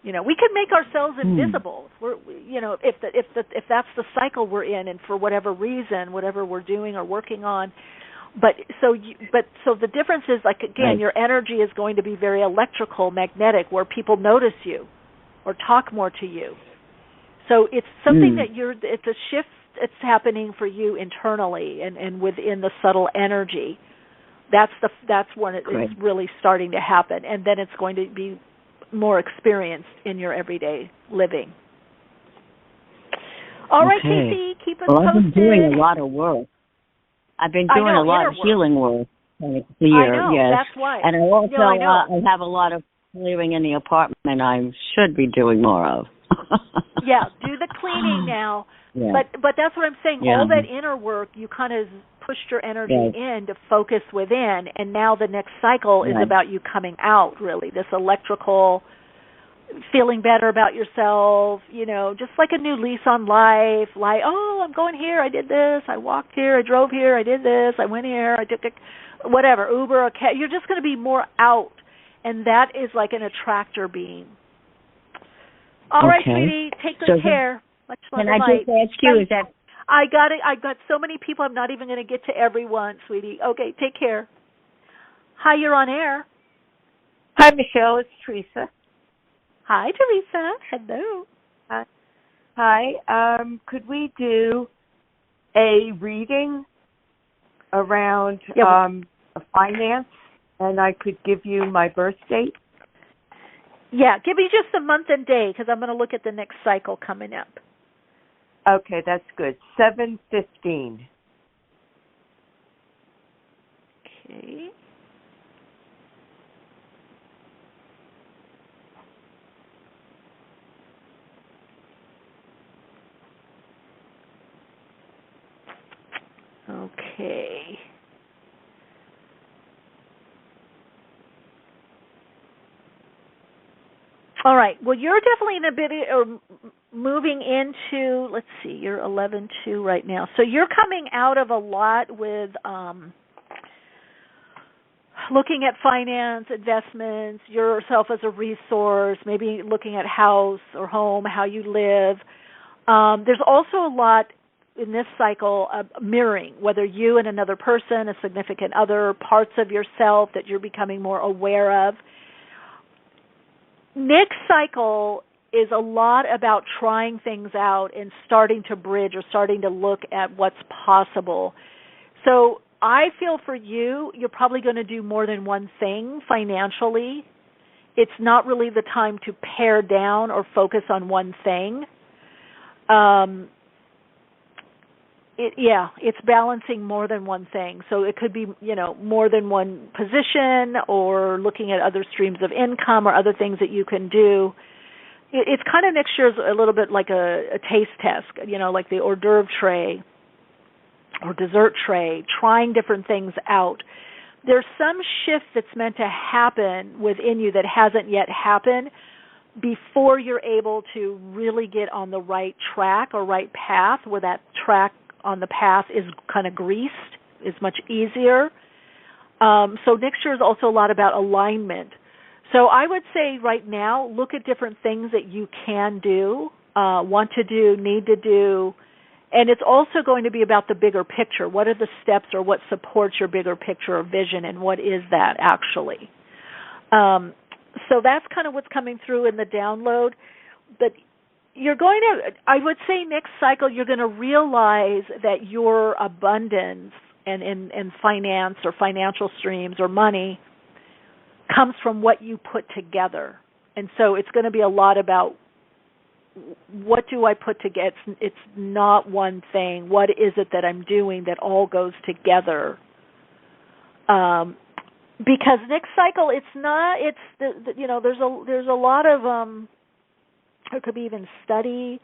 Speaker 9: We could make ourselves invisible. We're, if that's the cycle we're in, and for whatever reason, whatever we're doing or working on. But so the difference is, like, again, your energy is going to be very electrical, magnetic, where people notice you or talk more to you. So it's something that it's a shift that's happening for you internally and within the subtle energy. That's when it's really starting to happen, and then it's going to be more experienced in your everyday living. All right, Casey, keep us posted.
Speaker 16: I've been doing a lot of work. I've been doing a lot of healing work. kind of clear.
Speaker 9: I know,
Speaker 16: yes.
Speaker 9: that's why.
Speaker 16: And I also
Speaker 9: I know.
Speaker 16: I have a lot of clearing in the apartment I should be doing more of.
Speaker 9: Yeah, do the cleaning now.
Speaker 16: Yeah.
Speaker 9: But that's what I'm saying.
Speaker 16: Yeah.
Speaker 9: All that inner work, you kind of pushed your energy
Speaker 16: Yes.
Speaker 9: in to focus within, and now the next cycle is
Speaker 16: Right.
Speaker 9: about you coming out, really. This electrical, feeling better about yourself, just like a new lease on life. Like, oh, I'm going here, I did this, I walked here, I drove here, I did this, I went here, I took whatever, Uber, a cab. You're just going to be more out, and that is like an attractor beam. All right, sweetie, take good care. Much love
Speaker 16: Can
Speaker 9: and
Speaker 16: I
Speaker 9: light.
Speaker 16: just ask you, is that...
Speaker 9: I got it. I got so many people, I'm not even going to get to everyone, sweetie. Okay, take care. Hi, you're on air.
Speaker 17: Hi, Michelle. It's Teresa.
Speaker 9: Hi, Teresa. Hello.
Speaker 17: Hi. Could we do a reading around finance, and I could give you my birth date?
Speaker 9: Yeah, give me just the month and day, because I'm going to look at the next cycle coming up.
Speaker 17: Okay, that's good. 7/15.
Speaker 9: Okay. Okay. All right. Well, you're definitely in a bit moving into, let's see, you're 11-2 right now. So you're coming out of a lot with looking at finance, investments, yourself as a resource, maybe looking at house or home, how you live. There's also a lot in this cycle of mirroring, whether you and another person, a significant other, parts of yourself that you're becoming more aware of. Next cycle is a lot about trying things out and starting to bridge or starting to look at what's possible. So I feel for you, you're probably going to do more than one thing financially. It's not really the time to pare down or focus on one thing. It's balancing more than one thing. So it could be, more than one position or looking at other streams of income or other things that you can do. It's kind of next year's a little bit like a taste test, like the hors d'oeuvre tray or dessert tray, trying different things out. There's some shift that's meant to happen within you that hasn't yet happened before you're able to really get on the right track or right path, where that track on the path is kind of greased, is much easier. So next year is also a lot about alignment. So I would say right now, look at different things that you can do, want to do, need to do, and it's also going to be about the bigger picture. What are the steps or what supports your bigger picture or vision, and what is that actually? So that's kind of what's coming through in the download. But you're going to, I would say next cycle, you're going to realize that your abundance and finance or financial streams or money comes from what you put together. And so it's going to be a lot about what do I put together. It's not one thing. What is it that I'm doing that all goes together? Because next cycle, it's not. It's there's a lot of it could be even study.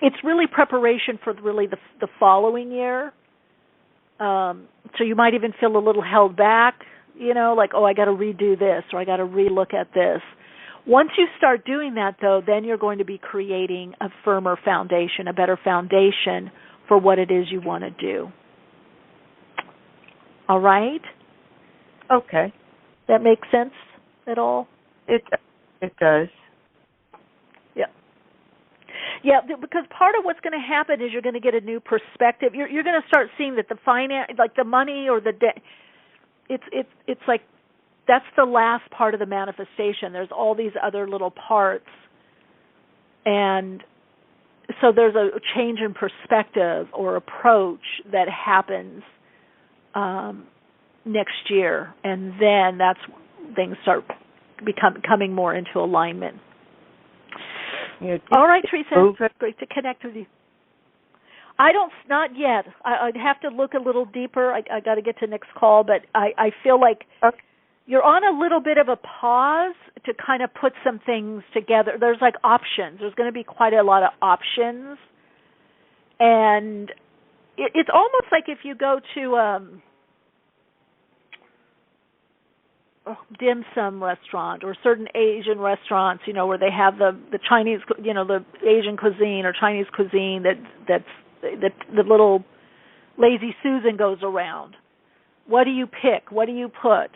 Speaker 9: It's really preparation for really the following year. So you might even feel a little held back. Like, oh, I got to redo this, or I got to relook at this. Once you start doing that, though, then you're going to be creating a firmer foundation, a better foundation for what it is you want to do. All right?
Speaker 17: Okay.
Speaker 9: That makes sense at all?
Speaker 17: It does.
Speaker 9: Yeah. Yeah, because part of what's going to happen is you're going to get a new perspective. You're going to start seeing that the finance, like the money or the debt, it's like that's the last part of the manifestation. There's all these other little parts, and so there's a change in perspective or approach that happens next year, and then that's when things start coming more into alignment. All right, Teresa, great to connect with you. Not yet. I'd have to look a little deeper. I got to get to next call, but I feel like you're on a little bit of a pause to kind of put some things together. There's like options. There's going to be quite a lot of options. And it's almost like if you go to dim sum restaurant or certain Asian restaurants, where they have the Chinese, the Asian cuisine or Chinese cuisine that's the little lazy Susan goes around. What do you pick? What do you put?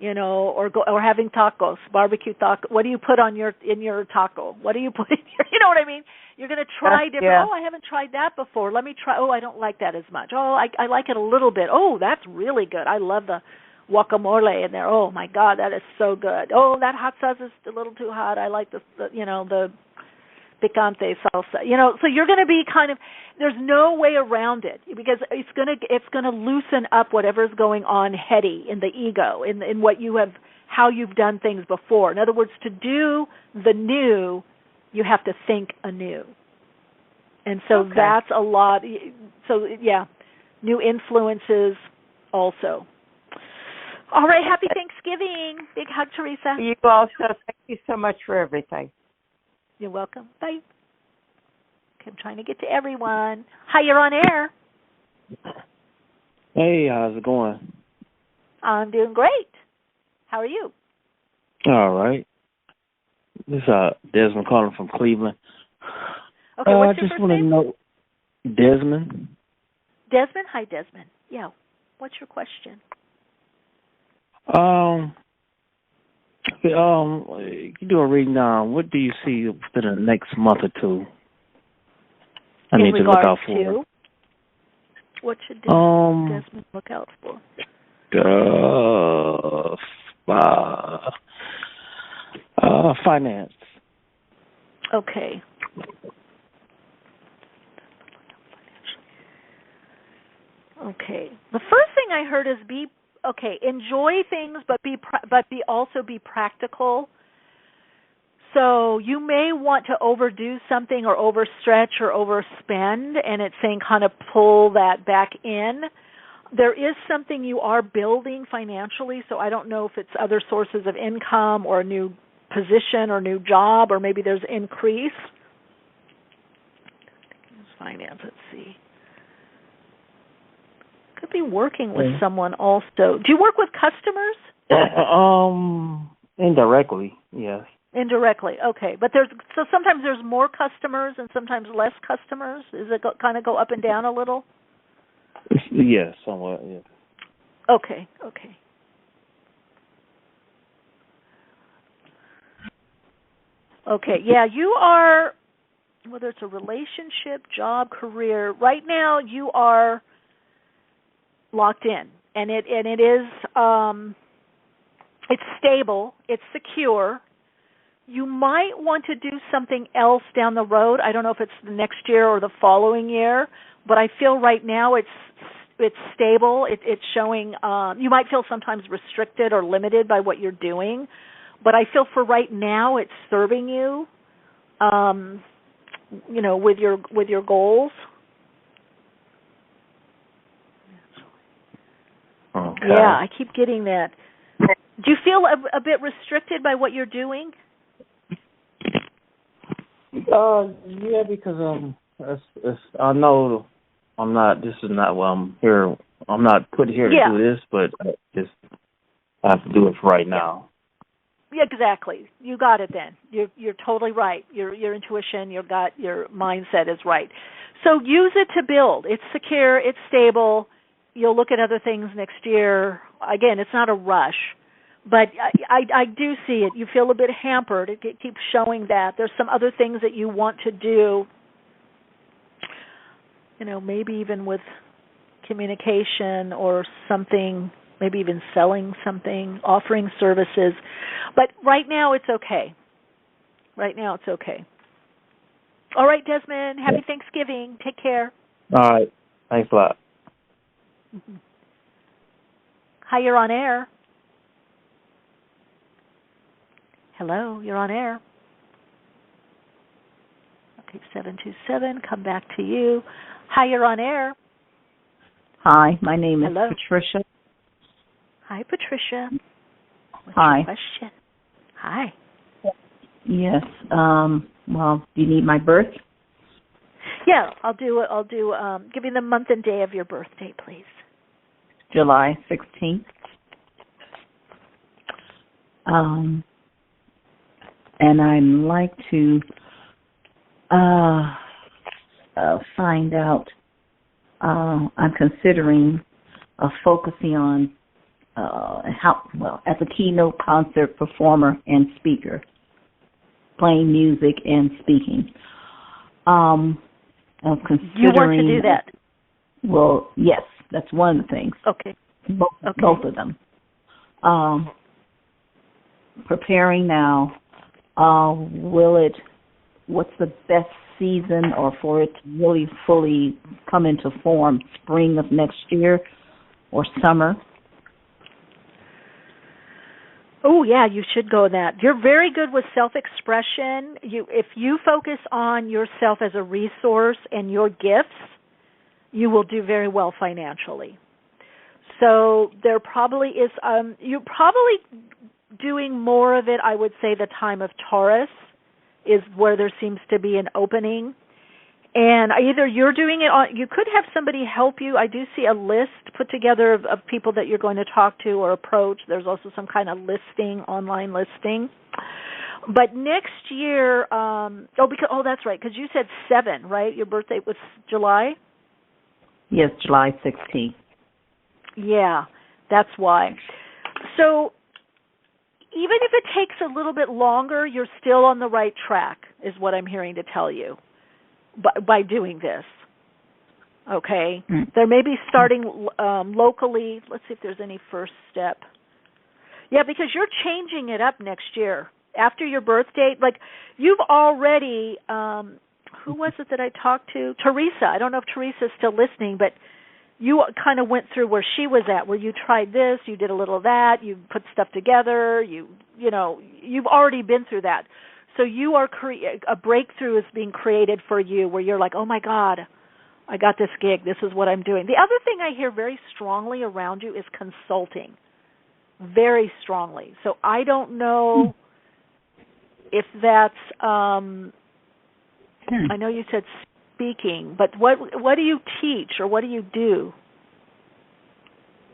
Speaker 9: Or having tacos, barbecue taco. What do you put in your taco? What do you put in your, you know what I mean? You're going to try different. Yeah. Oh, I haven't tried that before. Let me try. Oh, I don't like that as much. Oh, I like it a little bit. Oh, that's really good. I love the guacamole in there. Oh my God, that is so good. Oh, that hot sauce is a little too hot. I like the picante salsa. So you're going to be there's no way around it because it's going to loosen up whatever's going on heady in the ego, in what you have, how you've done things before. In other words, to do the new, you have to think anew. And so that's a lot. So yeah, new influences also. All right, happy Thanksgiving. Big hug, Teresa.
Speaker 17: You also. Thank you so much for everything.
Speaker 9: You're welcome. Bye. Okay, I'm trying to get to everyone. Hi, you're on air.
Speaker 18: Hey, how's it going?
Speaker 9: I'm doing great. How are you?
Speaker 18: All right. This is Desmond calling from Cleveland.
Speaker 9: Okay, what's your
Speaker 18: first
Speaker 9: name? I just
Speaker 18: want to know, Desmond.
Speaker 9: Desmond? Hi, Desmond. Yeah. What's your question?
Speaker 18: You do a reading on what do you see within the next month or two? I need to look out for.
Speaker 9: What should Desmond look out for?
Speaker 18: Finance.
Speaker 9: Okay. Okay. The first thing I heard is enjoy things, but also be practical. So you may want to overdo something or overstretch or overspend, and it's saying kind of pull that back in. There is something you are building financially, so I don't know if it's other sources of income or a new position or new job, or maybe there's increase. Finance, let's see. Could be working with someone also. Do you work with customers?
Speaker 18: Indirectly, yes.
Speaker 9: Indirectly, okay. But sometimes there's more customers and sometimes less customers. Does it kind of go up and down a little?
Speaker 18: Yes, somewhat, yes.
Speaker 9: Okay. Okay, yeah, you are, whether it's a relationship, job, career, right now you are locked in, and it is it's stable, it's secure. You might want to do something else down the road. I don't know if it's the next year or the following year, but I feel right now it's stable. It's showing. You might feel sometimes restricted or limited by what you're doing, but I feel for right now it's serving you. With your goals.
Speaker 18: Okay.
Speaker 9: Yeah, I keep getting that. Do you feel a bit restricted by what you're doing?
Speaker 18: Yeah, because I know I'm not. This is not why I'm here. I'm not put here to do this, but I have to do it for right now.
Speaker 9: Yeah, exactly. You got it. Then you're totally right. Your intuition, your gut, your mindset is right. So use it to build. It's secure. It's stable. You'll look at other things next year. Again, it's not a rush. But I do see it. You feel a bit hampered. It keeps showing that. There's some other things that you want to do, maybe even with communication or something, maybe even selling something, offering services. But right now it's okay. All right, Desmond, happy Thanksgiving. Take care.
Speaker 18: All right. Thanks a lot.
Speaker 9: Mm-hmm. Hi, you're on air. Hello, you're on air. Okay, 727, come back to you. Hi, you're on air.
Speaker 19: Hi, my name is
Speaker 9: Hello.
Speaker 19: Patricia.
Speaker 9: Hi, Patricia. What's
Speaker 19: Hi.
Speaker 9: your question? Hi.
Speaker 19: Yes. Well, do you need my birth?
Speaker 9: Yeah, I'll do. Give me the month and day of your birthday, please.
Speaker 19: July 16th. And I'd like to find out. I'm considering focusing on as a keynote concert performer and speaker, playing music and speaking. I'm considering.
Speaker 9: You want to do that?
Speaker 19: Well, yes, that's one of the things.
Speaker 9: Okay.
Speaker 19: Both of them. Preparing now. What's the best season or for it to really fully come into form? Spring of next year or summer?
Speaker 9: Oh, yeah, you should go that. You're very good with self-expression. If you focus on yourself as a resource and your gifts, you will do very well financially. So there probably is, you're probably doing more of it, I would say the time of Taurus is where there seems to be an opening. And either you're doing it on, you could have somebody help you. I do see a list put together of people that you're going to talk to or approach. There's also some kind of listing, online listing. But next year, that's right, because you said 7, right? Your birthday was July?
Speaker 19: Yes, July 16th.
Speaker 9: Yeah, that's why. So even if it takes a little bit longer, you're still on the right track, is what I'm hearing to tell you, by doing this. Okay? There may be starting locally. Let's see if there's any first step. Yeah, because you're changing it up next year. After your birth date, like you've already, who was it that I talked to? Teresa. I don't know if Teresa's still listening, but you kind of went through where she was at, where you tried this, you did a little of that, you put stuff together, you've already been through that. So you are a breakthrough is being created for you where you're like, oh my God, I got this gig, this is what I'm doing. The other thing I hear very strongly around you is consulting, very strongly. So I don't know if that's, I know you said speaking, but what do you teach or what do you do?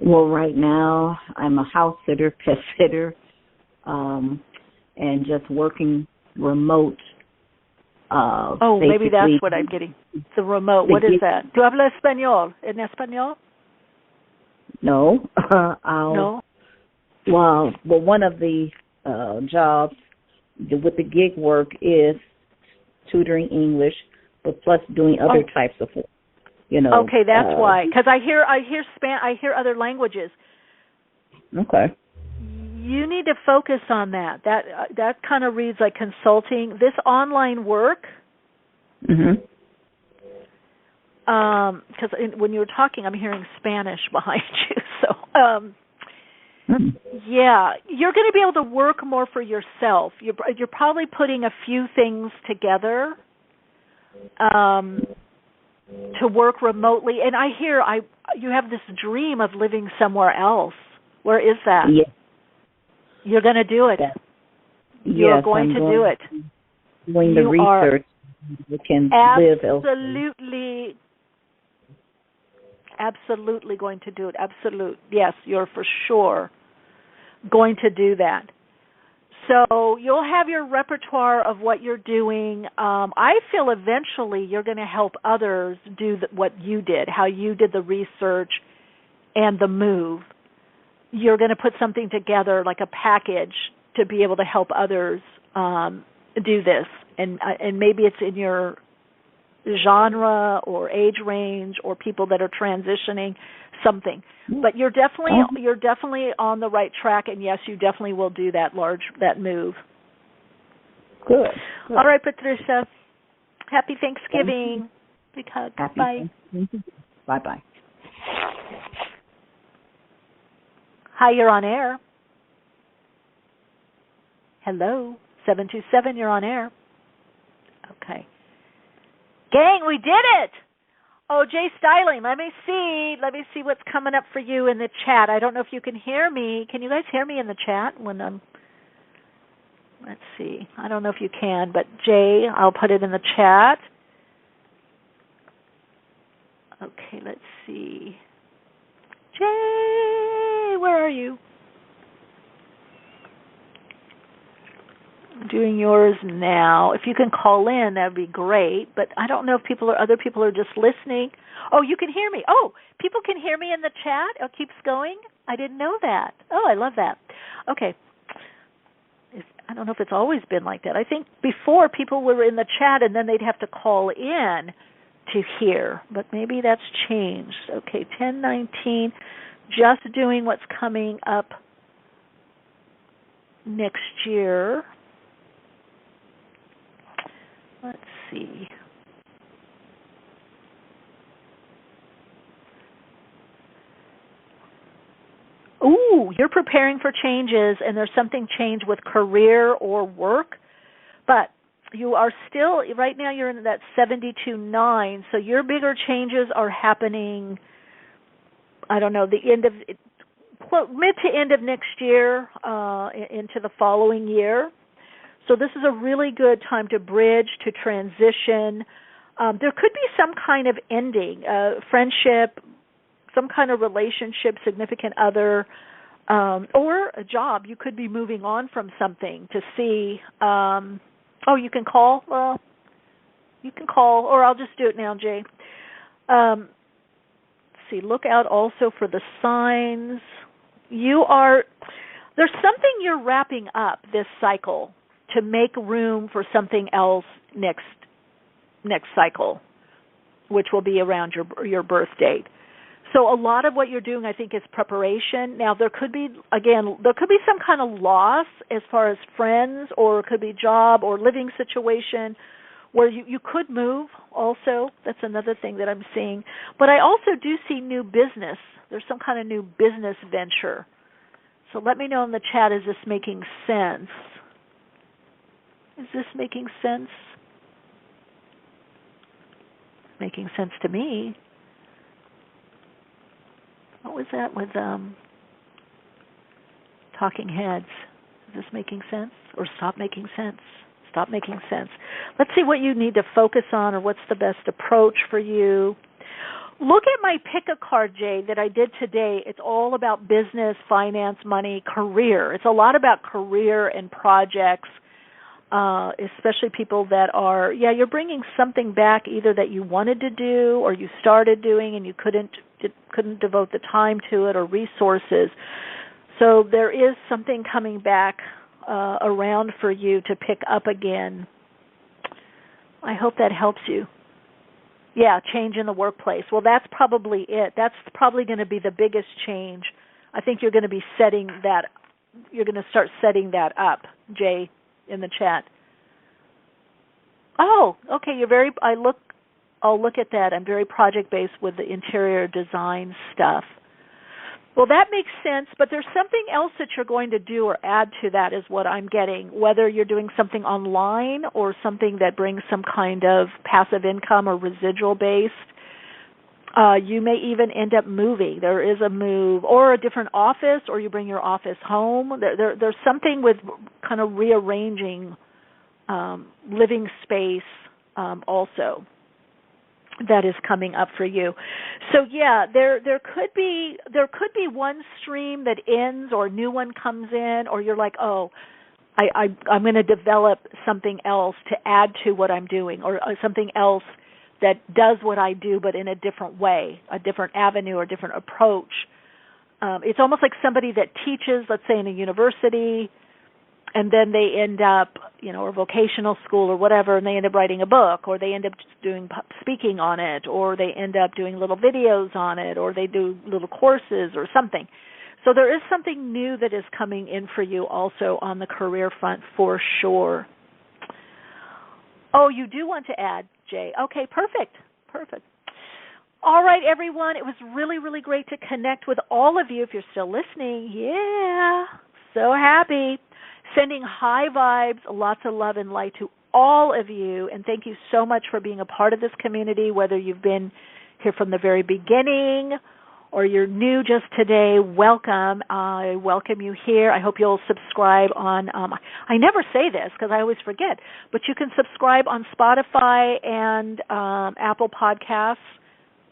Speaker 19: Well, right now I'm a house sitter, pet sitter, and just working remote.
Speaker 9: Maybe that's what I'm getting. The remote. What is that? ¿Tú hablas español? ¿En español?
Speaker 19: No.
Speaker 9: No.
Speaker 19: Well, one of the jobs with the gig work is tutoring English, but plus doing other types of work.
Speaker 9: Okay, that's why. Because I hear other languages.
Speaker 19: Okay.
Speaker 9: You need to focus on that. That kind of reads like consulting. This online work.
Speaker 19: Mhm.
Speaker 9: Because when you were talking, I'm hearing Spanish behind you. So, yeah, you're going to be able to work more for yourself. You're probably putting a few things together. To work remotely, and I hear you have this dream of living somewhere else. Where is that?
Speaker 19: Yes.
Speaker 9: You're going to do it.
Speaker 19: Yes.
Speaker 9: You're going to do it.
Speaker 19: Doing the research, you can live elsewhere.
Speaker 9: Absolutely going to do it. Absolute. Yes, you're for sure going to do that. So you'll have your repertoire of what you're doing. I feel eventually you're going to help others do what you did, how you did the research and the move. You're going to put something together like a package to be able to help others do this. And maybe it's in your genre or age range or people that are transitioning, something. But you're definitely on the right track, and yes, you definitely will do that move.
Speaker 19: Good.
Speaker 9: All right, Patricia. Happy Thanksgiving. Big hug. Bye.
Speaker 19: Bye-bye.
Speaker 9: Hi, you're on air. Hello. 727, you're on air. Okay. Gang, we did it! Oh, Jay Styling, let me see what's coming up for you in the chat. I don't know if you can hear me. Can you guys hear me in the chat when I'm... Let's see. I don't know if you can, but Jay, I'll put it in the chat. Okay, let's see. Jay, where are you? I'm doing yours now. If you can call in, that would be great. But I don't know if other people are just listening. Oh, you can hear me. Oh, people can hear me in the chat. It keeps going. I didn't know that. Oh, I love that. Okay. I don't know if it's always been like that. I think before people were in the chat and then they'd have to call in to hear. But maybe that's changed. Okay, 1019. Just doing what's coming up next year. Let's see. Ooh, you're preparing for changes, and there's something change with career or work, but you are still, right now you're in that 72-9, so your bigger changes are happening, I don't know, the end of, mid to end of next year into the following year. So this is a really good time to bridge, to transition. There could be some kind of ending, friendship, some kind of relationship, significant other, or a job. You could be moving on from something to see. You can call? Well, you can call, or I'll just do it now, Jay. Let's see, look out also for the signs. There's something you're wrapping up this cycle to make room for something else next cycle, which will be around your birth date. So a lot of what you're doing, I think, is preparation. Now, there could be some kind of loss as far as friends, or it could be job or living situation where you could move also. That's another thing that I'm seeing. But I also do see new business. There's some kind of new business venture. So let me know in the chat, is this making sense? Is this making sense? Making sense to me. What was that with talking heads? Is this making sense? Or stop making sense? Stop making sense. Let's see what you need to focus on, or what's the best approach for you. Look at my pick a card, Jay, that I did today. It's all about business, finance, money, career. It's a lot about career and projects, especially people that are, you're bringing something back either that you wanted to do or you started doing and you couldn't devote the time to it or resources. So there is something coming back around for you to pick up again. I hope that helps you. Yeah, change in the workplace. Well, that's probably it. That's probably going to be the biggest change. I think you're going to be you're going to start setting that up, Jay, in the chat. Oh, okay, I'll look at that. I'm very project-based with the interior design stuff. Well, that makes sense, but there's something else that you're going to do or add to that is what I'm getting, whether you're doing something online or something that brings some kind of passive income or residual-based. You may even end up moving. There is a move, or a different office, or you bring your office home. There's something with kind of rearranging living space also that is coming up for you. So yeah, there could be one stream that ends or a new one comes in, or you're like, oh, I'm going to develop something else to add to what I'm doing, or something else that does what I do but in a different way, a different avenue or different approach. It's almost like somebody that teaches, let's say in a university, and then they end up, or vocational school or whatever, and they end up writing a book, or they end up doing speaking on it, or they end up doing little videos on it, or they do little courses or something. So there is something new that is coming in for you also on the career front for sure. Oh, you do want to add, Jay. Okay, perfect. All right, everyone. It was really, really great to connect with all of you. If you're still listening, yeah, so happy. Sending high vibes, lots of love and light to all of you, and thank you so much for being a part of this community, whether you've been here from the very beginning, or you're new just today, welcome. I welcome you here. I hope you'll subscribe on, I never say this because I always forget, but you can subscribe on Spotify and Apple Podcasts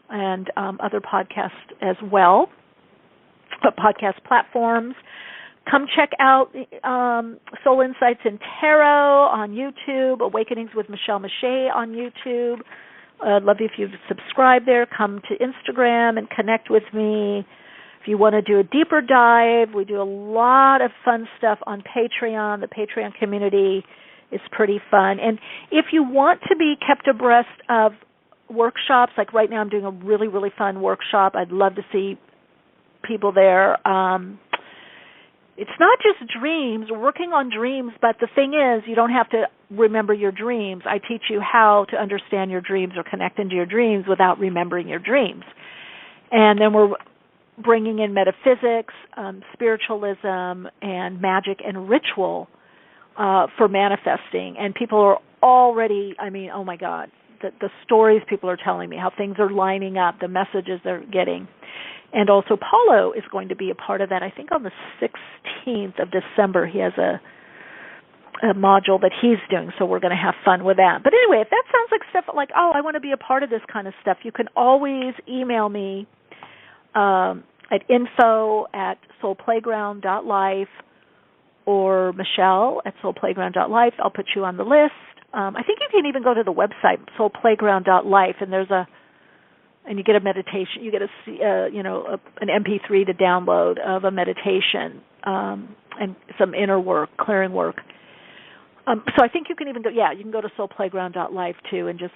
Speaker 9: and other podcasts as well, podcast platforms. Come check out Soul Insights and Tarot on YouTube, Awakenings with Michele Meiche on YouTube. I'd love you if you subscribe there. Come to Instagram and connect with me. If you want to do a deeper dive, we do a lot of fun stuff on Patreon. The Patreon community is pretty fun. And if you want to be kept abreast of workshops, like right now I'm doing a really, really fun workshop. I'd love to see people there. It's not just dreams. We're working on dreams, but the thing is, you don't have to remember your dreams. I teach you how to understand your dreams or connect into your dreams without remembering your dreams. And then we're bringing in metaphysics, spiritualism, and magic and ritual for manifesting. And people are already, I mean, oh my God, the stories people are telling me, how things are lining up, the messages they're getting. And also Paulo is going to be a part of that. I think on the 16th of December he has a module that he's doing, so we're going to have fun with that. But anyway, if that sounds like stuff like, oh, I want to be a part of this kind of stuff, you can always email me at info@soulplayground.life or Michele@soulplayground.life. I'll put you on the list. I think you can even go to the website, soulplayground.life, and you get a meditation. You get an MP3 to download of a meditation and some inner work, clearing work. So I think you can even go. Yeah, you can go to soulplayground.life too and just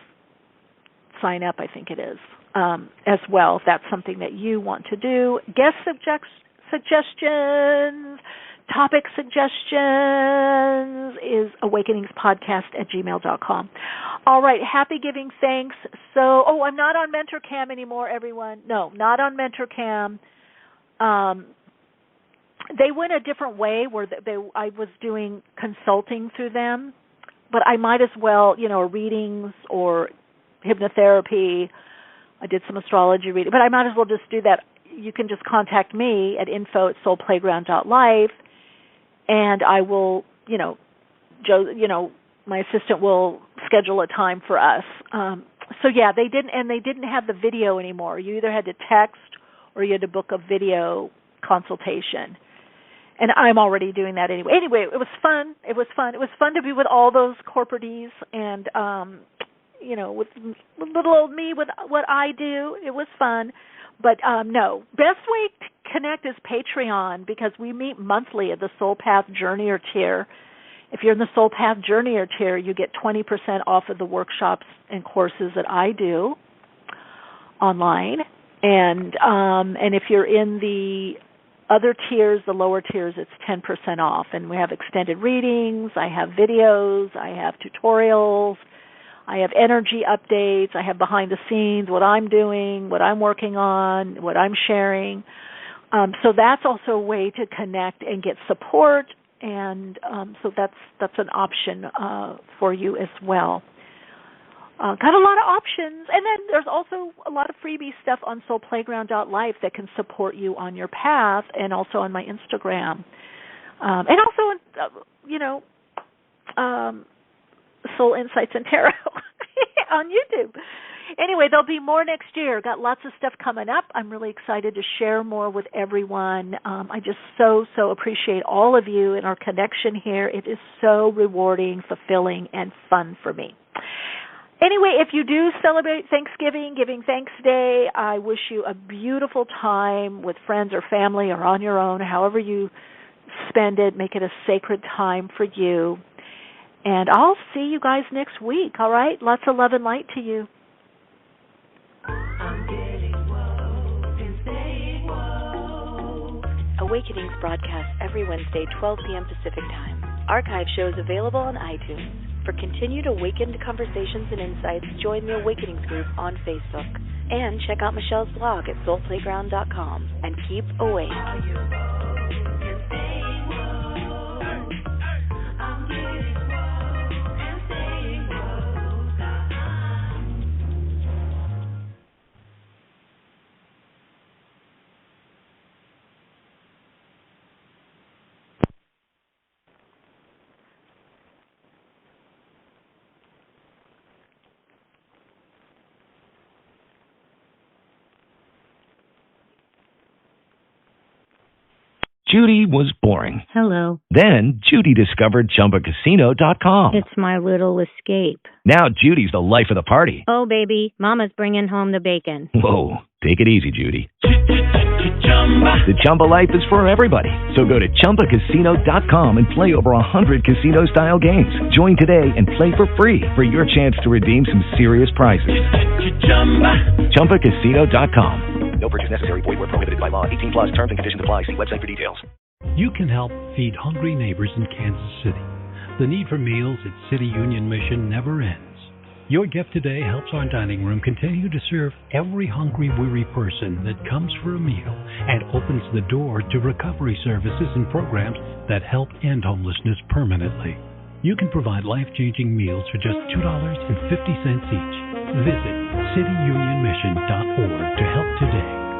Speaker 9: sign up. I think it is as well if that's something that you want to do. Guest suggestions, topic suggestions is awakeningspodcast@gmail.com. All right, happy giving thanks. So, I'm not on MentorCam anymore, everyone. No, not on MentorCam. They went a different way where I was doing consulting through them, but I might as well, readings or hypnotherapy. I did some astrology reading, but I might as well just do that. You can just contact me at info@soulplayground.life. And I will, my assistant will schedule a time for us. So yeah, they didn't have the video anymore. You either had to text or you had to book a video consultation. And I'm already doing that anyway. Anyway, it was fun. It was fun to be with all those corporatees and, with little old me with what I do. It was fun. But no, best way to connect is Patreon because we meet monthly at the Soul Path Journeyer tier. If you're in the Soul Path Journeyer tier, you get 20% off of the workshops and courses that I do online. And if you're in the other tiers, the lower tiers, it's 10% off. And we have extended readings, I have videos, I have tutorials, I have energy updates, I have behind the scenes, what I'm doing, what I'm working on, what I'm sharing. So that's also a way to connect and get support, and so that's an option for you as well. Got a lot of options. And then there's also a lot of freebie stuff on soulplayground.life that can support you on your path, and also on my Instagram. And also, Soul Insights and Tarot on YouTube. Anyway, there'll be more next year. Got lots of stuff coming up. I'm really excited to share more with everyone. I just so appreciate all of you and our connection here. It is so rewarding, fulfilling, and fun for me. Anyway, if you do celebrate Thanksgiving, Giving Thanks Day, I wish you a beautiful time with friends or family or on your own, however you spend it. Make it a sacred time for you. And I'll see you guys next week, all right? Lots of love and light to you.
Speaker 8: Awakenings broadcast every Wednesday, 12 p.m. Pacific Time. Archive shows available on iTunes. For continued awakened conversations and insights, join the Awakenings group on Facebook. And check out Michele's blog at soulplayground.com. And keep awake.
Speaker 20: Judy was boring.
Speaker 21: Hello.
Speaker 20: Then Judy discovered ChumbaCasino.com.
Speaker 21: It's my little escape.
Speaker 20: Now Judy's the life of the party.
Speaker 21: Oh, baby, mama's bringing home the bacon.
Speaker 20: Whoa, take it easy, Judy. The Chumba life is for everybody. So go to ChumbaCasino.com and play over 100 casino-style games. Join today and play for free for your chance to redeem some serious prizes. ChumbaCasino.com.
Speaker 22: No purchase necessary. Void where prohibited by law. 18 plus terms and conditions apply. See website for details.
Speaker 23: You can help feed hungry neighbors in Kansas City. The need for meals at City Union Mission never ends. Your gift today helps our dining room continue to serve every hungry, weary person that comes for a meal and opens the door to recovery services and programs that help end homelessness permanently. You can provide life-changing meals for just $2.50 each. Visit cityunionmission.org to help today.